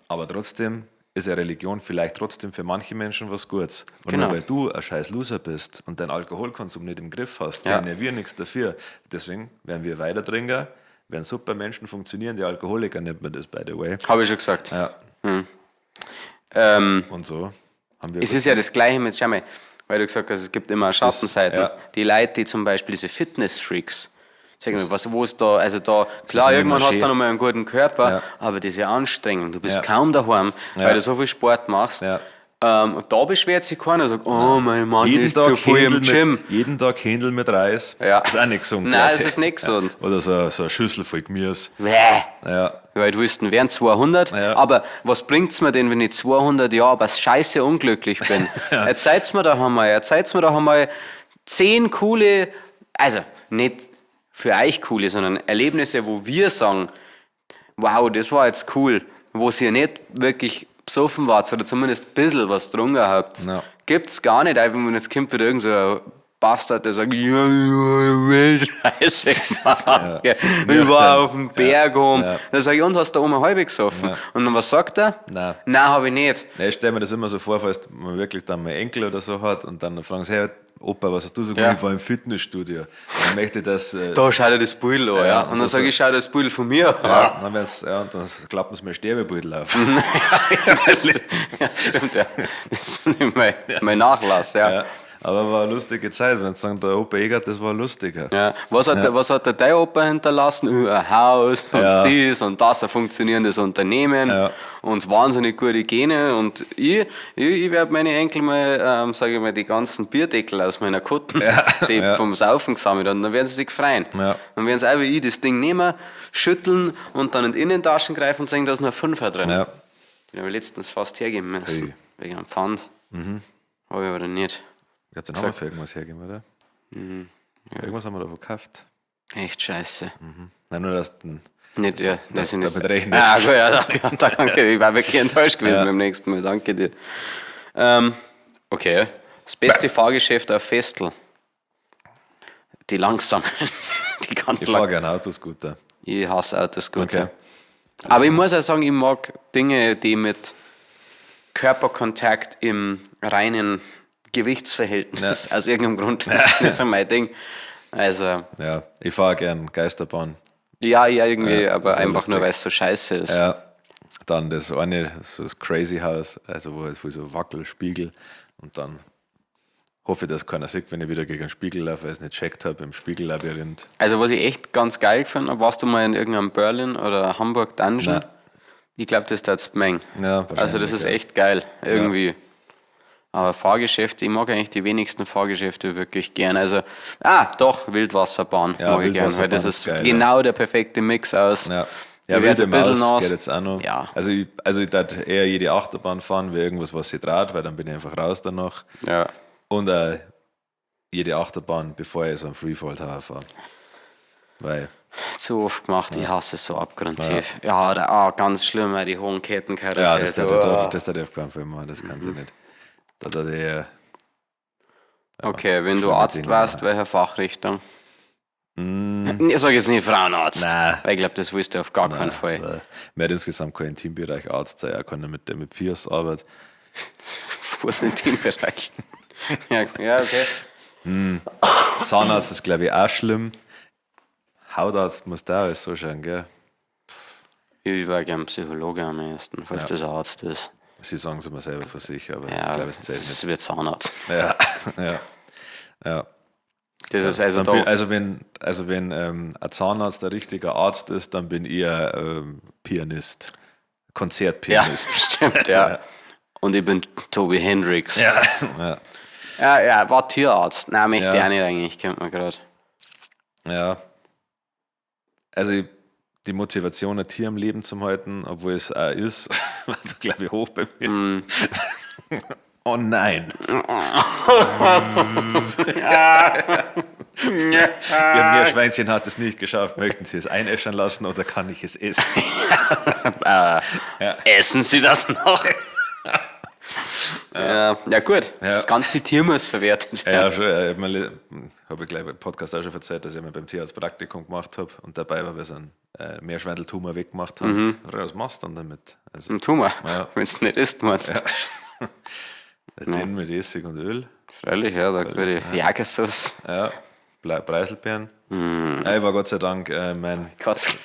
Aber trotzdem ist eine Religion vielleicht trotzdem für manche Menschen was Gutes. Und Genau. nur weil du ein scheiß Loser bist und deinen Alkoholkonsum nicht im Griff hast, können ja wir nichts dafür. Deswegen werden wir weiter trinken, werden super Menschen funktionieren, die Alkoholiker nennt man das, by the way. Habe ich schon gesagt. Ja. Ähm, Und so haben wir... Es ist ja das Gleiche mit, schau mal, weil du gesagt hast, es gibt immer Schattenseiten. ja. Die Leute, die zum Beispiel diese Fitness-Freaks, sag mal, wo ist da, also da, ist klar, immer irgendwann hast schön. du noch mal einen guten Körper, Ja. aber diese Anstrengung, du bist Ja. kaum daheim, Ja. weil du so viel Sport machst. Ja. Und da beschwert sich keiner und sagt, oh mein Mann, ist zu viel im Gym. Jeden Tag Händel mit Reis. Ja. Das ist auch nicht gesund. Nein, glaub das ich. ist nicht gesund. Oder so eine Schüssel voll Gemüse. Bäh. Ja. Weil du willst, wären 200, Ja. aber was bringt es mir denn, wenn ich 200 Jahre aber scheiße unglücklich bin? Erzählt's mir doch einmal 10 coole, also nicht für euch coole, sondern Erlebnisse, wo wir sagen, wow, das war jetzt cool, wo ihr nicht wirklich besoffen wart oder zumindest ein bisschen was getrunken habt. Ja. Gibt's gar nicht, einfach wenn jetzt kommt wieder irgend so ein Bastard, der sagt, Scheiße gemacht. Ich war auf dem Berg oben. Ja. Dann sag ich, und hast du da oben eine halbe gesoffen? Ja. Und dann was sagt er? Nein. Nein, habe ich nicht. Ja, ich stelle mir das immer so vor, falls man wirklich dann mal Enkel oder so hat und dann fragen sie, hey, Opa, was hast du so gemacht? Ja. Ich war im Fitnessstudio. Dann möchte ich das... Da schau dir das Bild an. Ja. und Und dann das sage so- ich, schau dir das Bild von mir an. ja, und dann klappen sie mir Sterbebeutel auf. Ja, stimmt, ja. Das ist nicht mein Nachlass, ja. Ja. Aber war eine lustige Zeit, wenn sie sagen, der Opa Egert, das war lustiger. Ja. Was hat der dein Opa hinterlassen? Ein Haus und Ja. dies und das, ein funktionierendes Unternehmen Ja. und wahnsinnig gute Gene. Und ich werde meine Enkel mal, sage ich mal, die ganzen Bierdeckel aus meiner Kutten, die vom Saufen gesammelt haben, dann werden sie sich freuen. Ja. Dann werden sie auch wie ich das Ding nehmen, schütteln und dann in die Innentaschen greifen und sagen, da ist noch 5er drin. Ja. Den habe ich letztens fast hergeben müssen, Hey. wegen einem Pfand. Habe ich aber nicht. Ja, dann haben wir für irgendwas hergegeben, oder? Ja. Irgendwas haben wir da verkauft. Echt scheiße. Nein, nur dass den... Nicht, ja, das sind damit rechnest. Ah, gut, ja, danke. Ich war wirklich enttäuscht gewesen beim nächsten Mal. Danke dir. Okay. Das beste Fahrgeschäft auf Festel. Die langsamen. Die ganz Ich lang. fahre gerne Autoscooter. Ich hasse auch das Gute. Okay. Aber ich muss auch sagen, ich mag Dinge, die mit Körperkontakt im reinen Gewichtsverhältnis, aus irgendeinem Grund ist das nicht so mein Ding. Also, Ja, ich fahre gern Geisterbahn. ja, irgendwie, Ja, aber das ist ja einfach nur, lustig. weil es so scheiße ist. Ja, dann das eine, so das Crazy House, also wo so Wackelspiegel und dann hoffe ich, dass keiner sieht, wenn ich wieder gegen den Spiegel laufe, weil ich es nicht checkt habe im Spiegellabyrinth. Also, was ich echt ganz geil gefunden habe, warst du mal in irgendeinem Berlin oder Hamburg Dungeon? Nein. Ich glaube, das ist das Meng. Ja, Also, das wahrscheinlich, ist ja. echt geil, irgendwie. Aber Fahrgeschäfte, ich mag eigentlich die wenigsten Fahrgeschäfte wirklich gern. Also, doch, Wildwasserbahn Ja, mag ich gern, weil Wildwasserbahn das ist ist geil, genau der perfekte Mix aus. Ja, Ich ja, werd wilde ein bisschen Maus nass. geht jetzt auch noch. Ja. Also ich darf eher jede Achterbahn fahren, wie irgendwas, was sie dreht, weil dann bin ich einfach raus danach. Ja. Und jede Achterbahn, bevor ich so einen Freefall Tower fahre. Weil, Zu oft gemacht, ich hasse es so abgrundtief. Ja, oder, ganz schlimm, die hohen Kettenkarussell. ja, das darf ich keinen Fall machen, das kann ich nicht. Da darf ich, Okay, wenn du schlimme Arzt Dinge warst, machen. welche Fachrichtung? Ich sage jetzt nicht Frauenarzt, Nein. weil ich glaube, das willst du auf gar keinen Fall. weil mir hat insgesamt kein Teambereich Arzt sein, er kann ja mit Fiers arbeiten. Fuß in den Bereich. ja, okay. Zahnarzt ist, glaube ich, auch schlimm. Hautarzt muss da alles so schauen, gell? Ich war gern Psychologe am ersten, falls das ein Arzt ist. Sie sagen es immer selber für sich, aber ich Ja, glaube, es zählt nicht. das wird Zahnarzt. Ja, ja. Das ist also Dann da. bin, wenn ein Zahnarzt der richtige Arzt ist, dann bin ich ein Pianist, Ja, Konzertpianist. stimmt, ja. Und ich bin Tobi Hendricks. Ja. Ja, war Tierarzt. Nein, möchte ich Ja. auch nicht eigentlich, kennt man gerade. Ja. Also die Motivation, ein Tier am Leben zu halten, obwohl es auch ist, war, glaube ich, hoch bei mir. Oh nein. Ihr Meerschweinchen hat es nicht geschafft. Möchten Sie es einäschern lassen oder kann ich es essen? Essen Sie das noch? Ja, gut. Das ganze Tier muss verwertet werden. Ja, schon. Habe ich gleich im Podcast auch schon erzählt, dass ich mal beim Tierarzt Praktikum gemacht habe und dabei war, wir so einen Meerschweindeltumor weggemacht haben. Was machst du dann damit? Also, Ein Tumor, Ja. wenn es nicht isst, meinst du. den mit Essig und Öl. Freilich, ja, da gute Jagersauce. Ja, Preiselbeeren. Ja, ich war Gott sei Dank Gott,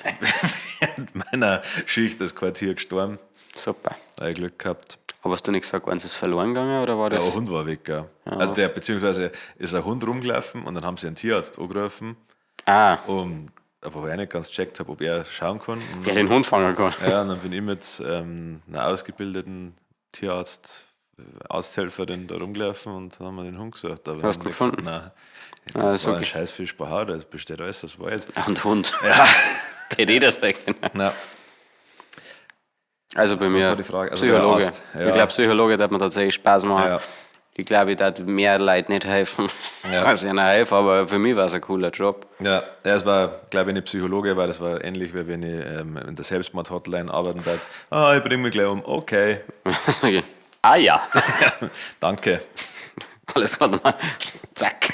während meiner Schicht das Quartier gestorben. super. Da habe ich Glück gehabt. Aber hast du nicht gesagt, wann ist es verloren gegangen oder war das? Der Hund war weg, ja. Also beziehungsweise ist ein Hund rumgelaufen und dann haben sie einen Tierarzt angerufen, aber ich nicht ganz gecheckt habe, ob er schauen kann. Und Der den Hund fangen kann. ja, und dann bin ich mit einer ausgebildeten Arzthelferin da rumgelaufen und dann haben wir den Hund gesucht. Aber Hast du gefunden? Nein. Das ist war okay. ein scheiß Fisch bei Haut, das besteht alles aus Wald. Und Hund. Ja. Hätte ich das weg. Na, Also bei mir war die Frage? Also Psychologe. der Arzt, ja. Ich glaube, Psychologe hat mir tatsächlich Spaß machen. Ja. Ich glaube, ich darf mehr Leuten nicht helfen, Ja. als ihnen helfen, aber für mich war es ein cooler Job. ja, es war, glaube ich, eine Psychologe, weil das war ähnlich, wie wenn ich in der Selbstmord-Hotline arbeiten darf. Ich bringe mich gleich um. Okay, Ja. danke. Alles klar. Zack.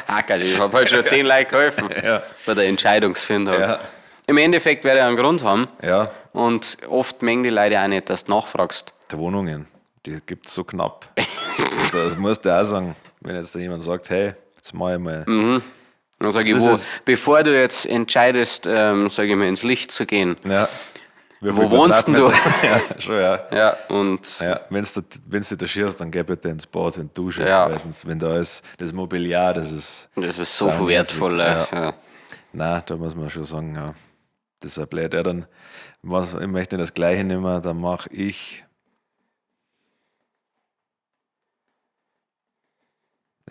Hackerl, ich habe heute schon 10 Leute geholfen Ja. bei der Entscheidungsfindung. Ja. Im Endeffekt werde ich einen Grund haben Ja, und oft mengen die Leute auch nicht, dass du nachfragst. die Wohnungen, die gibt es so knapp. Das musst du auch sagen, wenn jetzt da jemand sagt, hey, jetzt mach ich mal. Dann sage ich, Das ist es. bevor du jetzt entscheidest, sage ich mal, ins Licht zu gehen, Ja. wo wohnst denn du? Ja, schon, ja. Ja, und Ja, wenn du da schierst, dann geh bitte ins Bad, in die Dusche. Ja. Weil sonst, wenn da ist, das Mobiliar, das ist. das ist so saumäßig. wertvoll. Ja. Nein, da muss man schon sagen, ja, das war blöd. Ja, dann, ich möchte nicht das Gleiche nehmen, dann mache ich.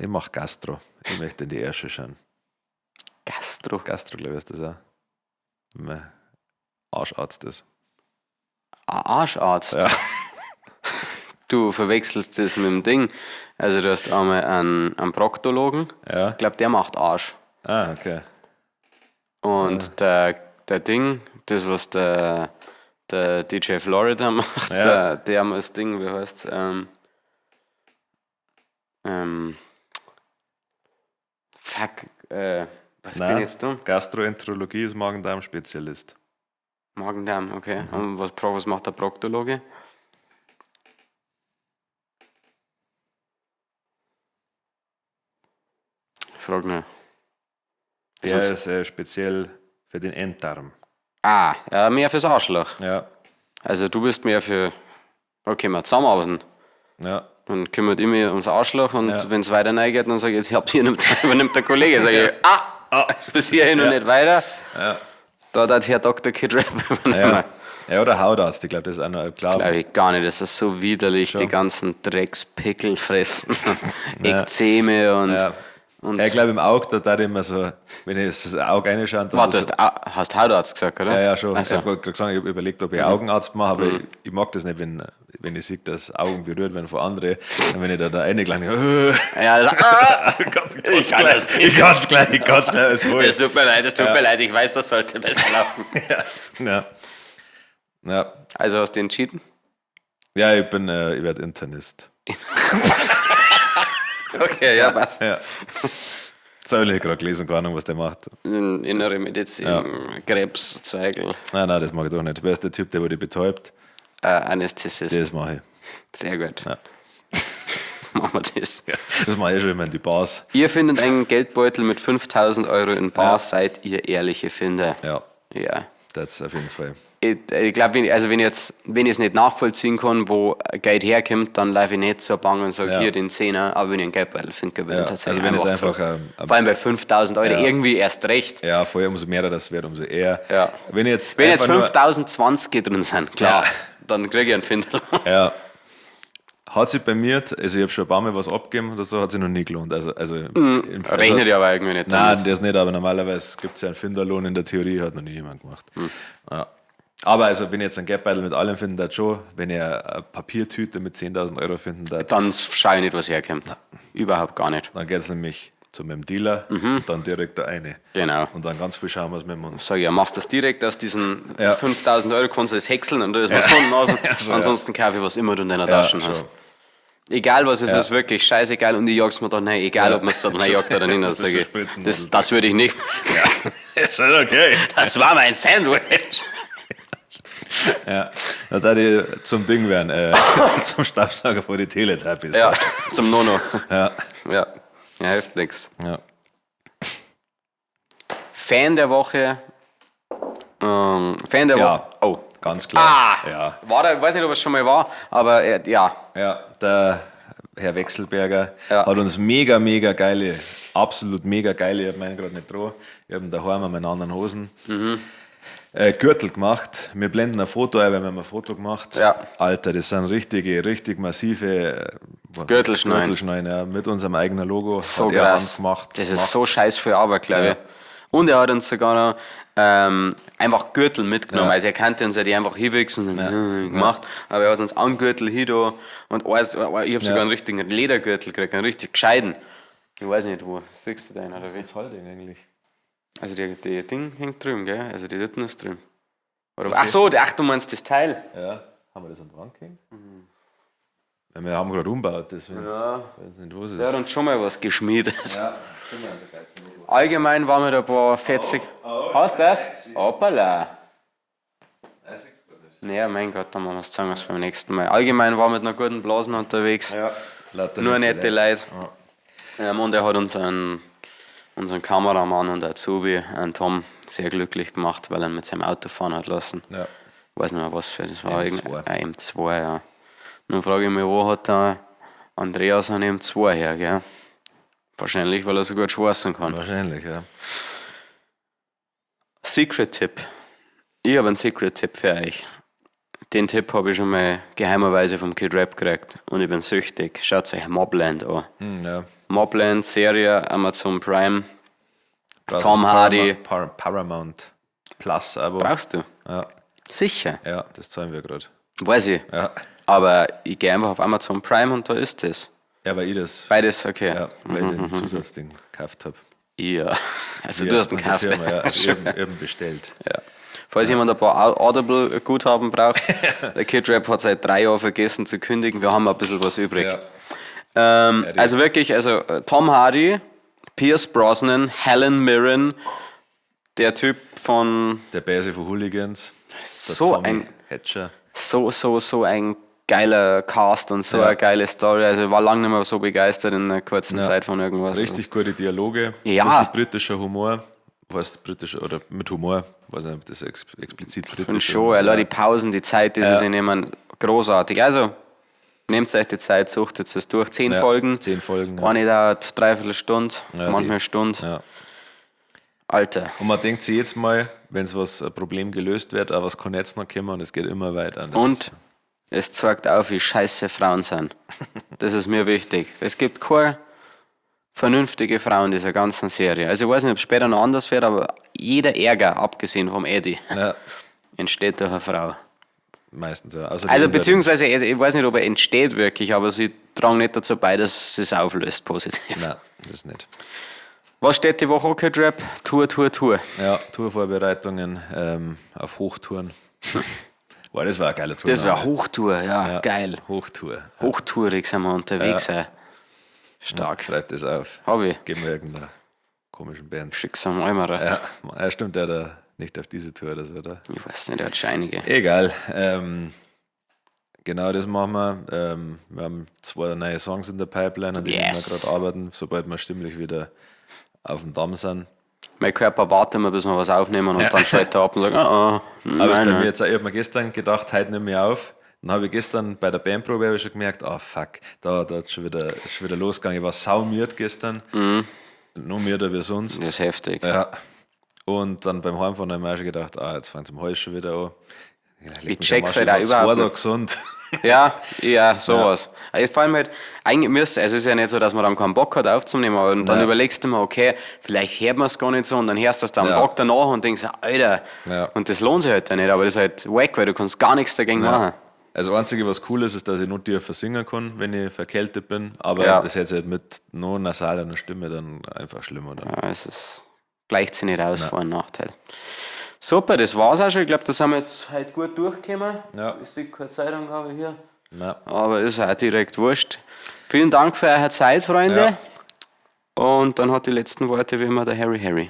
Ich mache Gastro. Ich möchte in die Ärsche schauen. Gastro. Gastro, glaube ich, ist das auch. Wenn man Arscharzt ist. Ein Arscharzt. Ja. Du verwechselst das mit dem Ding. Also du hast einmal einen Proktologen. Ja. Ich glaube, der macht Arsch. Ah, okay. Und der Ding, das was der DJ Florida macht, Ja. der haben das Ding, wie heißt fuck, Was bin ich jetzt dumm? Gastroenterologie ist Magen-Darm-Spezialist. Magen-Darm, okay. Und was macht der Proktologe? Ich frage nur. Der ist speziell für den Enddarm. Ja, mehr fürs Arschloch. Ja. Also du bist mehr für, okay, mal zusammenarbeiten. Ja. Dann kümmert ich mich ums Arschloch und wenn es weiter reingeht, dann sage ich, jetzt übernimmt der Kollege. Sage ich, bis hierhin und nicht weiter. Ja. Da hat Herr Dr. Kid Rap übernehmen. Ja, oder Hautarzt, ich glaube, das ist auch noch klar. Glaube ich gar nicht, das ist so widerlich, die ganzen Dreckspickel fressen. Ekzeme und... Ja. Ich glaube, im Auge, da darf ich immer so, wenn ich das Auge reinschaue... Warte, du hast Hautarzt gesagt, oder? Ja, schon. Also. Ich habe gerade gesagt, ich habe überlegt, ob ich Augenarzt mache, aber ich mag das nicht, wenn ich sehe, dass Augen berührt werden von anderen. Und wenn ich da reingelange, ja, ich kann es gleich als vorher. Es tut mir leid, ich weiß, das sollte besser laufen. Ja. Also hast du entschieden? Ja, ich werde Internist. Okay, ja, passt. Ja. Das habe ich gerade gelesen, keine Ahnung, was der macht. Innere Medizin, Krebs, Zeigel. Nein, das mag ich doch nicht. Wer ist der Typ, der wurde betäubt? Anästhesist. Das mache ich. Sehr gut. Ja. Machen wir das. Ja, das mache ich schon immer in die Bars. Ihr findet einen Geldbeutel mit 5.000 Euro in Bars, seid ihr ehrliche Finder. Ja. Das auf jeden Fall. Ich glaube, wenn ich es nicht nachvollziehen kann, wo Geld herkommt, dann laufe ich nicht zur Bank und sage, hier den Zehner, aber wenn ich einen Geldbeutel finde, gewinne ich tatsächlich also wenn einfach es einfach so. Vor allem bei 5.000 Euro irgendwie erst recht. Ja, vorher umso mehr das wird, umso eher. Ja. Wenn jetzt 5.020 drin sind, klar, dann kriege ich einen Findel. Ja. Hat sich bei mir, also ich habe schon ein paar Mal was abgegeben oder so, hat sich noch nie gelohnt. Rechnet ja aber irgendwie nicht. Nein, das nicht, aber normalerweise gibt es ja einen Finderlohn in der Theorie, hat noch nie jemand gemacht. Ja. Aber also, wenn ich jetzt einen Geldbeutel mit allem finden darf, schon, wenn ich eine Papiertüte mit 10.000 Euro finden darf, dann schaue ich nicht, was herkommt. Überhaupt gar nicht. dann geht es nämlich zu meinem Dealer und dann direkt da eine. Genau. Und dann ganz viel schauen wir es mit dem Mund. Sag ich, ja, machst das direkt aus diesen 5.000 Euro, kannst du das häckseln und da ist was unten aus. Ansonsten kaufe ich, was immer du in deiner Tasche hast. Egal was es ist, wirklich scheißegal und ich jag's mir dann rein, egal ob man es dann reinjagt oder nicht. Das würde ich nicht. Ja, ist schon okay. Das war mein Sandwich. Ja, das hätte ich zum Ding werden, zum Staubsauger vor die Teletubbies. Ja, zum Nono. Ja, hilft nix. Ja. Fan der Woche. Woche. Oh. Ganz klar. Ja. Ich weiß nicht, ob es schon mal war, aber ja. Ja, der Herr Wechselberger hat uns mega geile, absolut mega geile, ich habe meinen gerade nicht dran, ich habe daheim an meinen anderen Hosen Gürtel gemacht. Wir blenden ein Foto ein, weil wir haben ein Foto gemacht. Ja. Alter, das sind richtig massive Gürtelschneiden, ja, mit unserem eigenen Logo. So krass. Gemacht. Das ist so scheiß viel Arbeit, glaube ich. Und er hat uns sogar noch einfach Gürtel mitgenommen. Also er kannte uns ja die einfach hinwechseln und gemacht. Aber er hat uns einen Gürtel hier da und ich habe sogar einen richtigen Ledergürtel gekriegt, einen richtig gescheiten. Ich weiß nicht wo. Siehst du den oder wie? Toll Ding eigentlich. Also die Ding hängt drüben, gell? Also die Titten ist drüben. Ach, du meinst das Teil? Ja, haben wir das an der Wand gehängt? Ja, wir haben gerade umgebaut, deswegen. Ja. Weiß nicht, wo es ist. Der hat uns schon mal was geschmiedet. Ja, Allgemein waren wir da ein paar 40. Hast du das? Hoppala. Naja, mein Gott, dann machen wir es zeigen wir beim nächsten Mal. Allgemein waren wir mit einer guten Blasen unterwegs. Ja, nur nette Leute. Und er hat uns unseren Kameramann und Azubi, einen Tom, sehr glücklich gemacht, weil er mit seinem Auto fahren hat lassen. Ja. Ich weiß nicht mehr, was für das war. M2. Ein M2, ja. Dann frage ich mich, wo hat der Andreas einen M2 her, gell? Wahrscheinlich, weil er so gut schwarzen kann. Wahrscheinlich, ja. Secret-Tipp. Ich habe einen Secret-Tipp für euch. Den Tipp habe ich schon mal geheimerweise vom Kid Rap gekriegt. Und ich bin süchtig. Schaut euch Mobland an. Ja. Mobland, Serie, Amazon Prime. Tom Hardy. Paramount Plus Abo. Brauchst du? Ja. Sicher. Ja, das zahlen wir gerade. Weiß ich. Ja. Aber ich gehe einfach auf Amazon Prime und da ist es. Ja, weil ich das. Beides, okay. Ja, weil ich den Zusatzding gekauft habe. Ja. Also du hast ihn gekauft. Firma, ja, eben bestellt. Ja. Falls jemand ein paar Audible-Guthaben braucht, der Kid Rap hat seit 3 Jahren vergessen zu kündigen, wir haben ein bisschen was übrig. Ja. Also wirklich, Tom Hardy, Pierce Brosnan, Helen Mirren, der Typ von... Der Base von Hooligans. So Tommy Hatcher. So ein geiler Cast und so eine geile Story. Also ich war lange nicht mehr so begeistert in einer kurzen Zeit von irgendwas. Richtig gute Dialoge. Ja. Bisschen britischer Humor. Was britischer oder mit Humor. Weiß nicht, ob das explizit britisch ist. Und schon, allein die Pausen, die Zeit, die sie sich nehmen, großartig. Also, nehmt euch die Zeit, suchtet es durch. 10 Folgen. 10 Folgen. Ja. Eine dauert 3/4 Stunde, manchmal eine Stunde. Ja. Alter. Und man denkt sich jetzt mal, wenn es ein Problem gelöst wird, aber was kann jetzt noch kommen und es geht immer weiter. Und es zeigt auf, wie scheiße Frauen sind. Das ist mir wichtig. Es gibt keine vernünftige Frau in dieser ganzen Serie. Also ich weiß nicht, ob es später noch anders wird, aber jeder Ärger, abgesehen vom Eddie, entsteht durch eine Frau. Meistens, ja. Also beziehungsweise, ich weiß nicht, ob er entsteht wirklich, aber sie tragen nicht dazu bei, dass es auflöst, positiv. Nein, das nicht. Was steht die Woche Rocket Rap? Tour. Ja, Tourvorbereitungen auf Hochtouren. Boah, das war eine geile Tour. Das war Hochtour, ja, geil. Hochtour. Hochtourig sind wir unterwegs. Ja. Stark. Schreibt das auf. Hab ich. Geben wir irgendeiner komischen Band. Schick's am Eimer. Ja, stimmt, der da nicht auf diese Tour oder so, oder? Ich weiß nicht, der hat schon einige. Egal. Genau das machen wir. Wir haben 2 neue Songs in der Pipeline, an denen wir gerade arbeiten, sobald wir stimmlich wieder auf dem Damm sind. Mein Körper wartet immer, bis wir was aufnehmen und dann schaltet er ab und sagt, Aber bei mir jetzt auch, ich habe mir gestern gedacht, heute nehme ich auf. Dann habe ich gestern bei der Bandprobe schon gemerkt, fuck, da ist schon wieder losgegangen. Ich war saumiert gestern. Noch mehr wie sonst. Das ist heftig. Ja. Und dann beim Heimfahren habe ich mir auch schon gedacht, jetzt fängt es am Hals schon wieder an. Ich check's halt auch überhaupt nicht. Gesund. Ja, sowas. Also vor allem halt, eigentlich es ist ja nicht so, dass man dann keinen Bock hat aufzunehmen, aber dann überlegst du mir, okay, vielleicht hört man es gar nicht so und dann hörst du es dann am Tag danach und denkst, Alter, und das lohnt sich halt dann nicht, aber das ist halt wack, weil du kannst gar nichts dagegen machen. Also das Einzige, was cool ist, dass ich nur tiefer singen kann, wenn ich verkältet bin, aber das hätte halt mit noch nasaler Stimme dann einfach schlimmer. Ja, es gleicht sich nicht aus, Vor- und Nachteil. Super, das war's auch schon. Ich glaube, da sind wir jetzt heute gut durchgekommen. Ja. Ich sehe keine Zeitung habe hier. Nein. Aber ist auch direkt wurscht. Vielen Dank für eure Zeit, Freunde. Ja. Und dann hat die letzten Worte wie immer der Harry.